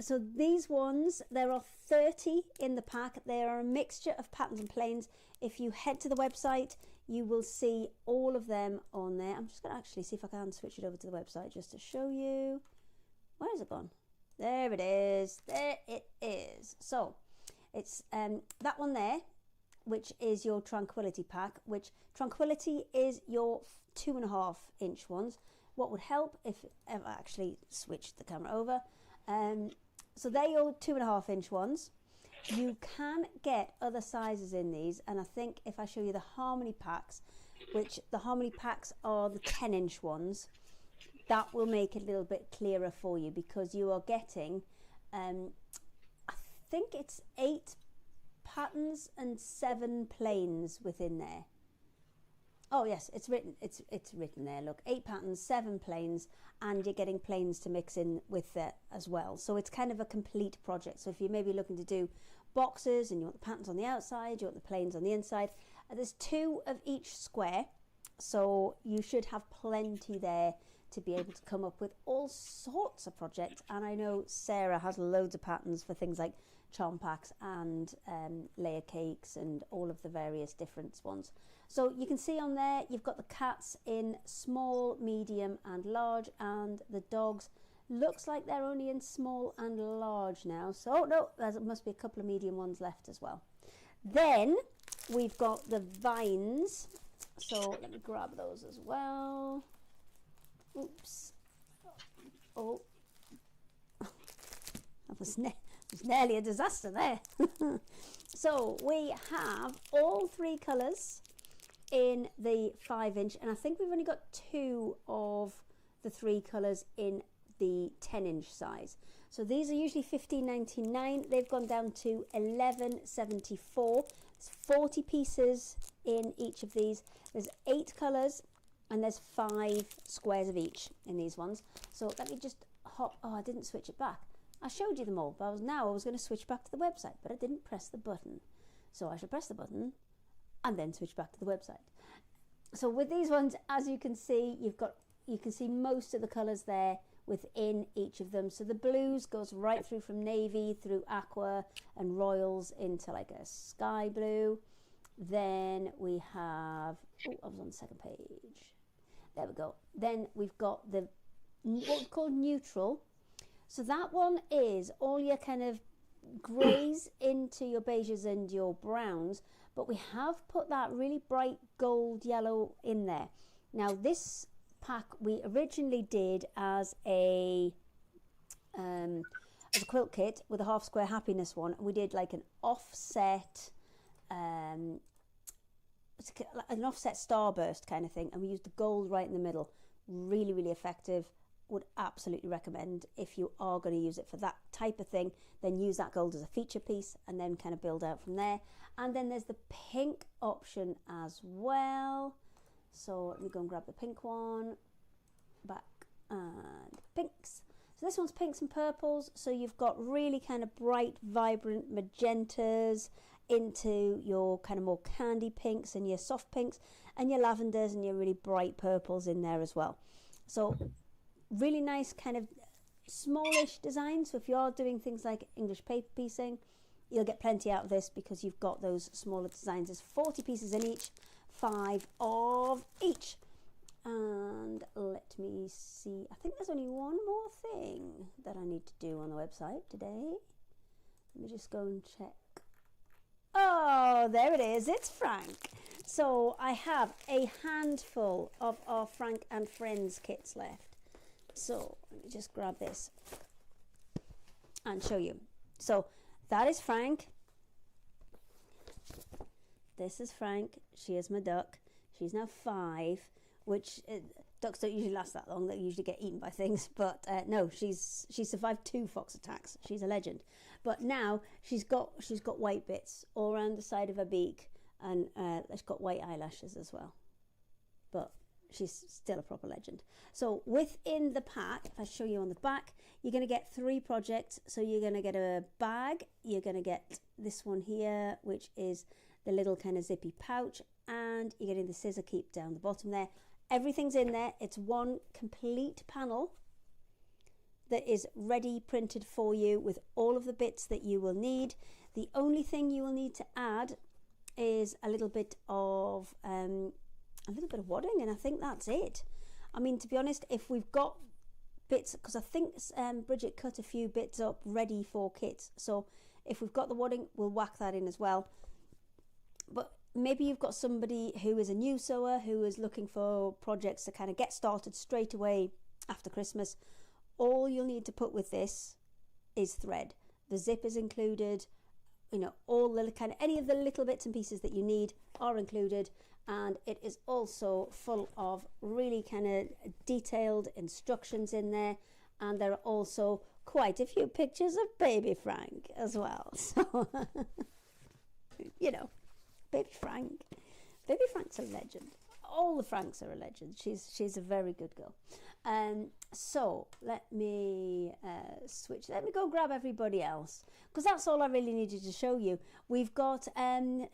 Speaker 3: So these ones, there are 30 in the pack. They are a mixture of patterns and plains. If you head to the website, you will see all of them on there. I'm just going to actually see if I can switch it over to the website just to show you. Where has it gone? There it is. There it is. So it's that one there, which is your Tranquility Pack, which Tranquility is your 2.5 inch ones. What would help if I actually switched the camera over. So they're your 2.5 inch ones. You can get other sizes in these, and I think if I show you the Harmony Packs, which the Harmony Packs are the 10 inch ones, that will make it a little bit clearer for you because you are getting I think it's 8 patterns and 7 plains within there. Oh yes, it's written there. Look, 8 patterns, 7 plains, and you're getting plains to mix in with it as well. So it's kind of a complete project. So if you're maybe looking to do boxes and you want the patterns on the outside, you want the plains on the inside, there's 2 of each square. So you should have plenty there to be able to come up with all sorts of projects. And I know Sara has loads of patterns for things like charm packs and layer cakes and all of the various different ones. So you can see on there you've got the cats in small, medium and large, and the dogs looks like they're only in small and large now. So no, there must be a couple of medium ones left as well. Then we've got the vines. So let me grab those as well. Oops. Oh, that was nearly a disaster there. So we have all 3 colours in the 5 inch, and I think we've only got 2 of the 3 colours in the 10 inch size. So these are usually $15.99. They've gone down to $11.74. There's 40 pieces in each of these. There's 8 colours and there's 5 squares of each in these ones. So let me just hop. Oh, I didn't switch it back. I showed you them all, but I was going to switch back to the website, but I didn't press the button. So I should press the button and then switch back to the website. So with these ones, as you can see, you can see most of the colours there within each of them. So the blues goes right through from navy through aqua and royals into like a sky blue. Then we have, oh, I was on the second page. There we go. Then we've got the what's called neutral. So that one is all your kind of greys into your beiges and your browns, but we have put that really bright gold yellow in there. Now this pack we originally did as a quilt kit with a half square happiness one, and we did like an offset starburst kind of thing, and we used the gold right in the middle. Really, really effective. Would absolutely recommend. If you are going to use it for that type of thing, then use that gold as a feature piece and then kind of build out from there. And then there's the pink option as well. So let me go and grab the pink one back, and pinks. So this one's pinks and purples, so you've got really kind of bright vibrant magentas into your kind of more candy pinks and your soft pinks and your lavenders and your really bright purples in there as well. So really nice kind of smallish design. So if you are doing things like English paper piecing, you'll get plenty out of this because you've got those smaller designs. There's 40 pieces in each, 5 of each. And let me see, I think there's only one more thing that I need to do on the website today. Let me just go and check. Oh, there it is, it's Frank. So I have a handful of our Frank and Friends kits left. So let me just grab this and show you. So that is Frank. This is Frank. She is my duck. She's now 5, which ducks don't usually last that long. They usually get eaten by things. But no, she's survived 2 fox attacks. She's a legend. But now she's got white bits all around the side of her beak, and she's got white eyelashes as well. But she's still a proper legend. So within the pack, if I show you on the back, you're going to get 3 projects. So you're going to get a bag, you're going to get this one here, which is the little kind of zippy pouch, and you're getting the scissor keep down the bottom there. Everything's in there. It's one complete panel that is ready printed for you with all of the bits that you will need. The only thing you will need to add is a little bit of wadding, and I think that's it. I mean, to be honest, if we've got bits, because I think Bridget cut a few bits up ready for kits, so if we've got the wadding, we'll whack that in as well. But maybe you've got somebody who is a new sewer who is looking for projects to kind of get started straight away after Christmas. All you'll need to put with this is thread. The zip is included, you know, all the kind of any of the little bits and pieces that you need are included, and it is also full of really kind of detailed instructions in there, and there are also quite a few pictures of baby Frank as well. So you know, baby Frank's a legend. All the Franks are a legend. She's a very good girl. So let me switch. Let me go grab everybody else, because that's all I really needed to show you. We've got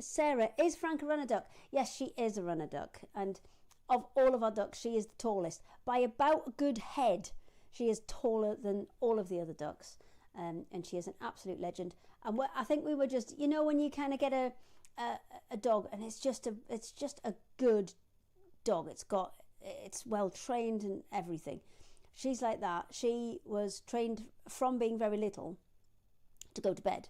Speaker 3: Sara. Is Frank a runner duck? Yes, she is a runner duck, and of all of our ducks, she is the tallest by about a good head. She is taller than all of the other ducks, and she is an absolute legend. And I think we were just, you know, when you kind of get a dog and it's just a good dog. It's well trained and everything. She's like that. She was trained from being very little to go to bed.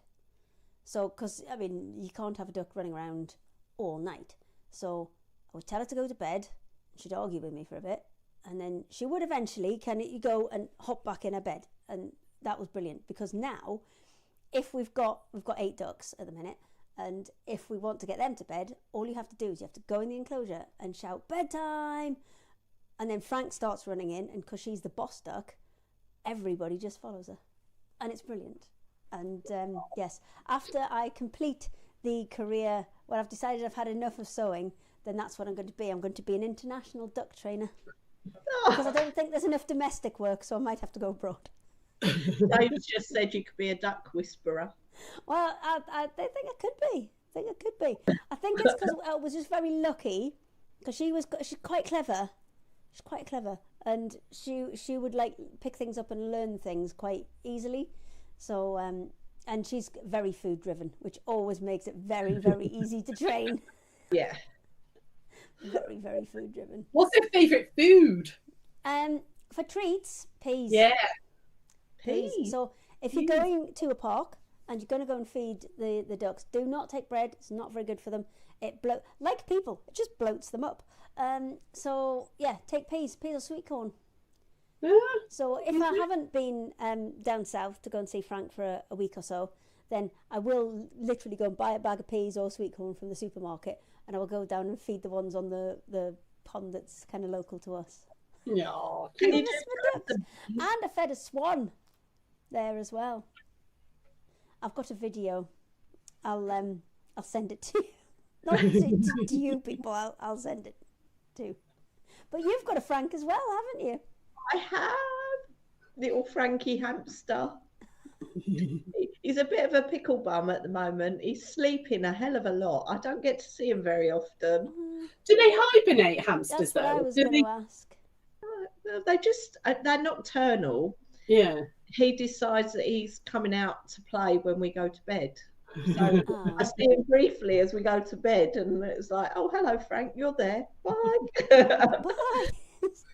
Speaker 3: So, because I mean, you can't have a duck running around all night. So I would tell her to go to bed. She'd argue with me for a bit, and then she would eventually go and hop back in her bed, and that was brilliant. Because now, if we've got 8 ducks at the minute, and if we want to get them to bed, all you have to do is you have to go in the enclosure and shout bedtime, and then Frank starts running in, and because she's the boss duck, everybody just follows her, and it's brilliant. And yes, after I complete the career where I've decided I've had enough of sewing, then that's what I'm going to be. I'm going to be an international duck trainer, because I don't think there's enough domestic work, so I might have to go abroad.
Speaker 2: David just said you could be a duck whisperer.
Speaker 3: Well, I think I could be. I think it's because I was just very lucky, because she's quite clever. She's quite clever, and she would like pick things up and learn things quite easily. So and she's very food driven, which always makes it very, very easy to train.
Speaker 2: Yeah.
Speaker 3: Very, very food driven.
Speaker 1: What's her favourite food?
Speaker 3: For treats, peas.
Speaker 1: Yeah.
Speaker 2: Peas.
Speaker 3: So if you're going to a park and you're going to go and feed the ducks, do not take bread. It's not very good for them. It like people, it just bloats them up. So yeah, take peas or sweet corn.
Speaker 1: Yeah.
Speaker 3: So if I haven't been down south to go and see Frank for a week or so, then I will literally go and buy a bag of peas or sweet corn from the supermarket, and I will go down and feed the ones on the pond that's kind of local to us.
Speaker 1: No.
Speaker 2: Can
Speaker 3: I
Speaker 2: you
Speaker 3: miss
Speaker 2: just
Speaker 3: my ducks. And I fed a swan there as well. I've got a video. I'll send it to you. Not to you people. I'll send it to. But you've got a Frank as well, haven't you?
Speaker 2: I have little Frankie hamster. He's a bit of a pickle bum at the moment. He's sleeping a hell of a lot. I don't get to see him very often.
Speaker 1: Do they hibernate, hamsters,
Speaker 3: That's what I
Speaker 1: though?
Speaker 3: was
Speaker 1: Do
Speaker 3: going
Speaker 1: they-
Speaker 3: to ask.
Speaker 2: They're nocturnal.
Speaker 1: Yeah.
Speaker 2: He decides that he's coming out to play when we go to bed. So
Speaker 3: Ah.
Speaker 2: I see him briefly as we go to bed, and it's like, oh, hello, Frank, you're there. Bye.
Speaker 3: Bye.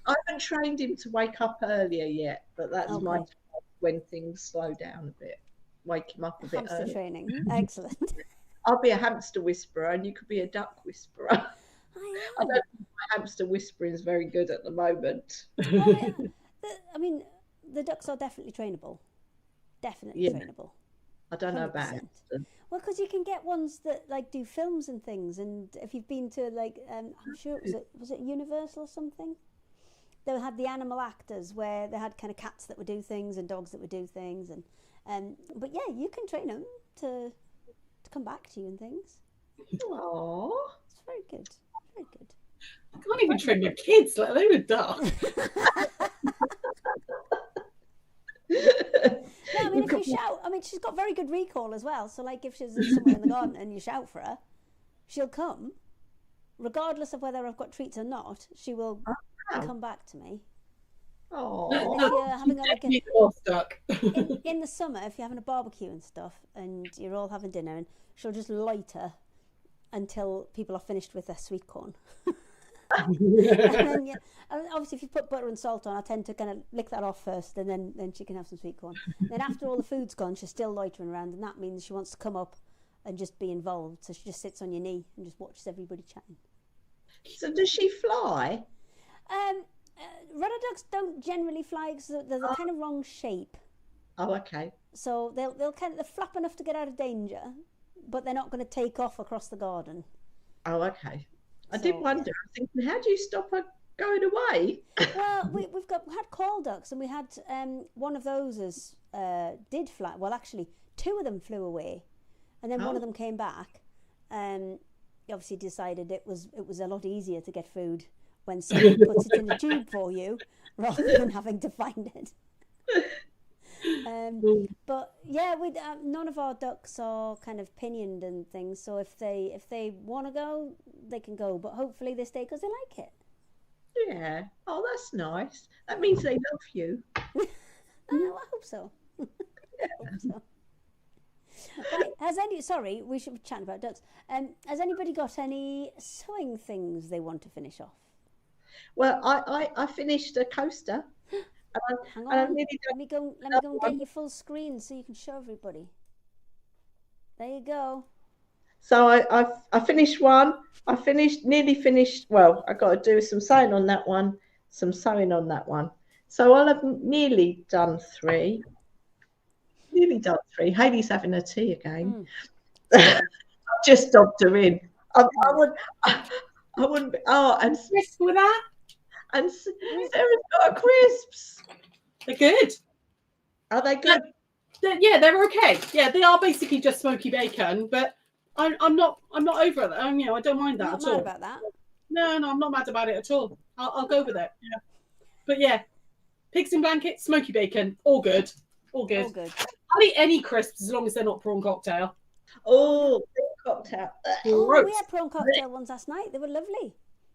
Speaker 2: I haven't trained him to wake up earlier yet, but that's my
Speaker 3: Okay.
Speaker 2: task when things slow down a bit. Wake him up a bit
Speaker 3: Hamster
Speaker 2: early.
Speaker 3: training. Excellent.
Speaker 2: I'll be a hamster whisperer, and you could be a duck whisperer. I
Speaker 3: I
Speaker 2: don't think my hamster whispering is very good at the moment.
Speaker 3: am. I mean, the ducks are definitely trainable. Definitely
Speaker 2: Yeah.
Speaker 3: trainable.
Speaker 2: I don't know about
Speaker 3: 100%.
Speaker 2: hamster.
Speaker 3: Well, because you can get ones that like do films and things, and if you've been to like, I'm sure was it Universal or something? They had the animal actors where they had kind of cats that would do things and dogs that would do things, and but yeah, you can train them to come back to you and things.
Speaker 2: Aww.
Speaker 3: It's very good, very good.
Speaker 1: I can't even train my kids, let alone a duck.
Speaker 3: No, I mean, if you shout, I mean, she's got very good recall as well. So, like, if she's somewhere in the garden and you shout for her, she'll come, regardless of whether I've got treats or not. She will come back to me. And
Speaker 2: Aww.
Speaker 3: if you're having a, like
Speaker 1: Definitely more stuck.
Speaker 3: in the summer, if you're having a barbecue and stuff, and you're all having dinner, and she'll just loiter until people are finished with their sweet corn. And then, yeah, and obviously, if you put butter and salt on, I tend to kind of lick that off first, and then she can have some sweet corn. Then after all the food's gone, she's still loitering around, and that means she wants to come up and just be involved. So she just sits on your knee and just watches everybody chatting.
Speaker 2: So does she fly?
Speaker 3: Rudder ducks don't generally fly because they're the kind of wrong shape.
Speaker 2: Oh, okay.
Speaker 3: So they'll flap enough to get out of danger, but they're not going to take off across the garden.
Speaker 2: Oh, okay. I
Speaker 3: So,
Speaker 2: did wonder. I was thinking, how do you stop her going away?
Speaker 3: Well, we had call ducks, and we had one of those did fly. Well, actually, two of them flew away, and then one of them came back. He obviously decided it was a lot easier to get food when someone puts it in the tube for you rather than having to find it. But yeah, none of our ducks are kind of pinioned and things. So if they want to go, they can go. But hopefully they stay because they like it.
Speaker 2: Yeah. Oh, that's nice. That means they love you.
Speaker 3: Oh, I hope so. I hope so. Right, sorry, we should be chatting about ducks. Has anybody got any sewing things they want to finish off?
Speaker 2: Well, I finished a coaster.
Speaker 3: Hang
Speaker 2: And I've
Speaker 3: on,
Speaker 2: nearly
Speaker 3: let me go and get you full screen so you can show everybody. There you go.
Speaker 2: So I finished one. Nearly finished. Well, I got to do some sewing on that one. So I'll have nearly done three. Hayley's having her tea again. I've just dobbed her in. I wouldn't. Oh, and
Speaker 1: Crisp with that?
Speaker 2: Sarah's got her crisps.
Speaker 1: They're good.
Speaker 2: Are they good?
Speaker 1: Yeah, they're okay. Yeah, they are basically just smoky bacon, but I'm not over it. I don't mind that
Speaker 3: Not
Speaker 1: at
Speaker 3: mad
Speaker 1: all.
Speaker 3: about that.
Speaker 1: No, I'm not mad about it at all. I'll go with it. Yeah. But yeah, pigs in blankets, smoky bacon, all good. All good.
Speaker 3: All good.
Speaker 1: I'll eat any crisps as long as they're not prawn cocktail.
Speaker 2: Oh, cocktail.
Speaker 3: Oh,
Speaker 1: Gross.
Speaker 3: we had prawn cocktail ones last night. They were lovely.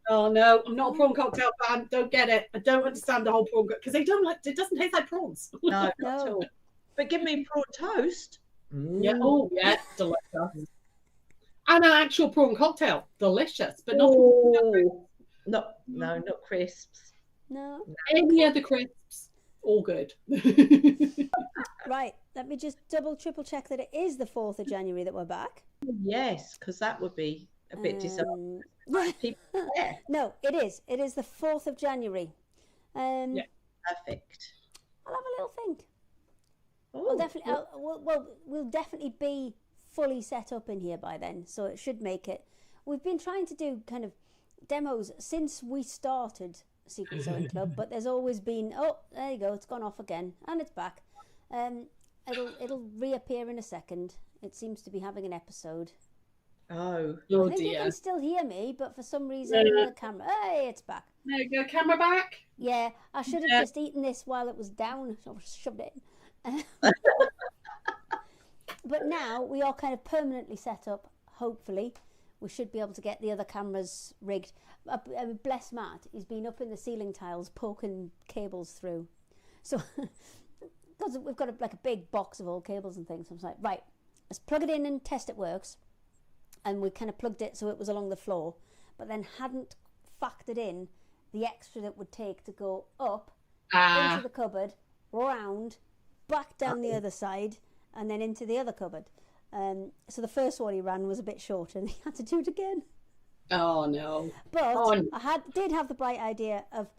Speaker 1: Oh no, I'm not a prawn cocktail fan. Don't get it. I don't understand the whole prawn because it doesn't taste like prawns.
Speaker 2: No, not at
Speaker 3: No.
Speaker 2: all. But give me prawn toast.
Speaker 1: Yeah. Oh yeah, delicious. And an actual prawn cocktail, delicious, but not.
Speaker 2: Oh, not crisps.
Speaker 3: No.
Speaker 1: Any other crisps, all good.
Speaker 3: Right. Let me just triple check that it is the 4th of January that we're back.
Speaker 2: Yes, because that would be a bit disappointing. People there.
Speaker 3: No, it is. It is the 4th of January.
Speaker 1: Yeah.
Speaker 2: Perfect.
Speaker 3: I'll have a little think.
Speaker 2: Oh,
Speaker 3: We'll definitely be fully set up in here by then, so it should make it. We've been trying to do kind of demos since we started Secret Sewing Club, but there's always been, oh, there you go, it's gone off again, and it's back. It'll reappear in a second. It seems to be having an episode.
Speaker 2: oh,
Speaker 3: I think you can still hear me, but for some reason the camera. Hey, it's back.
Speaker 1: There you go, camera back.
Speaker 3: Yeah, I should have just eaten this while it was down. So I shoved it in. But now we are kind of permanently set up. Hopefully, we should be able to get the other cameras rigged. Bless Matt, he's been up in the ceiling tiles poking cables through. So because we've got a big box of old cables and things. So I was like, right, let's plug it in and test it works. And we kind of plugged it so it was along the floor, but then hadn't factored in the extra that would take to go up into the cupboard, round, back down the other side, and then into the other cupboard. So the first one he ran was a bit short, and he had to do it again.
Speaker 1: Oh no!
Speaker 3: But
Speaker 1: no.
Speaker 3: I did have the bright idea of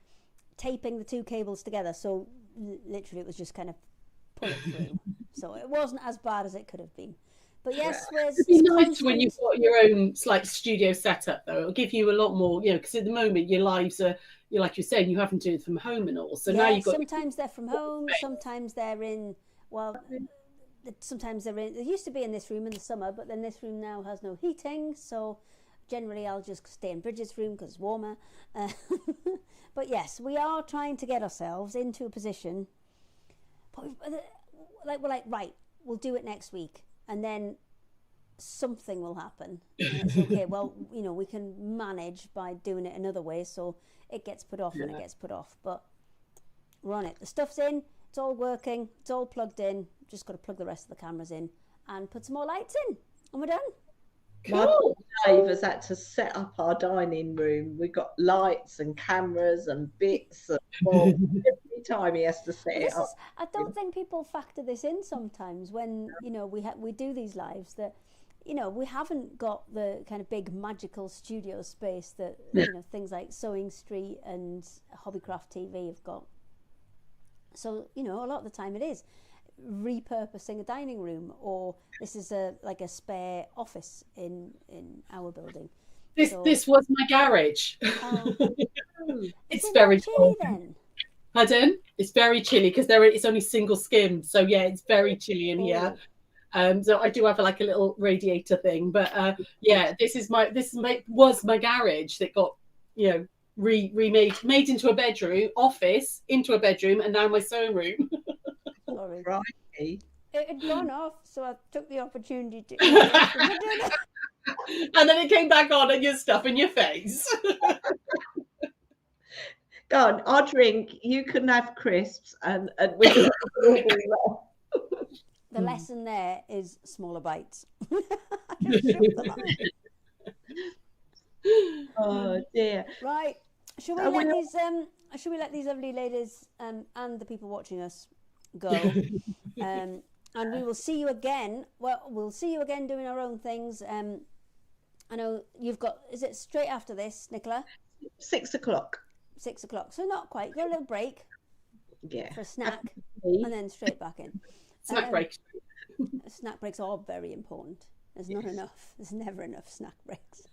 Speaker 3: taping the two cables together, so literally it was just kind of pull it through. So it wasn't as bad as it could have been. But yes,
Speaker 1: it'd be nice when you've got your own like studio setup, though. It'll give you a lot more, because at the moment your lives are, like you're saying, you haven't to do it from home and all. So now you've got.
Speaker 3: Sometimes they're from home. Sometimes they're in. Well, sometimes they're in. They used to be in this room in the summer, but then this room now has no heating. So generally, I'll just stay in Bridget's room because it's warmer. But yes, we are trying to get ourselves into a position. But we're like, right, we'll do it next week. And then something will happen. And it's okay, well, we can manage by doing it another way, so it gets put off when it gets put off. But we're on it. The stuff's in, it's all working, it's all plugged in. Just got to plug the rest of the cameras in and put some more lights in, and we're done.
Speaker 2: Cool. Dave has had to set up our dining room. We've got lights and cameras and bits and every time he has to set it up.
Speaker 3: I don't think people factor this in sometimes when we do these lives, that we haven't got the kind of big magical studio space that things like Sewing Street and Hobbycraft TV have got. So a lot of the time it is repurposing a dining room, or this is a spare office in our building.
Speaker 1: This was my garage. It's very
Speaker 3: chilly then.
Speaker 1: Pardon? It's very chilly because it's only single skim, so yeah, it's very chilly in here. So I do have a little radiator thing, but this was my garage that got remade, made into a bedroom, office into a bedroom, and now my sewing room.
Speaker 3: Sorry.
Speaker 2: Right.
Speaker 3: It had gone off, so I took the opportunity to.
Speaker 1: And then it came back on, and your stuff in your face.
Speaker 2: Go on, I'll drink. You can have crisps, and we can.
Speaker 3: The lesson there is smaller bites. I just shoved them out.
Speaker 2: Oh dear.
Speaker 3: Right. Should we let these lovely ladies and the people watching us go? And we will see you again. Well, we'll see you again doing our own things. I know you've got. Is it straight after this, Nicola?
Speaker 2: 6 o'clock.
Speaker 3: 6 o'clock. So not quite. Got a little break.
Speaker 2: Yeah.
Speaker 3: For a snack, and then straight back in.
Speaker 1: Snack breaks.
Speaker 3: Snack breaks are very important. There's not enough. There's never enough snack breaks.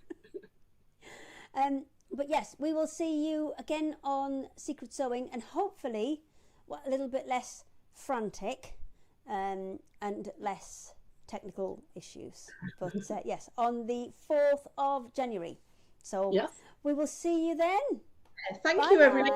Speaker 3: But yes, we will see you again on Secret Sewing, and hopefully a little bit less frantic and less technical issues. But yes, on the 4th of January. So we will see you then.
Speaker 2: Thank you, everyone.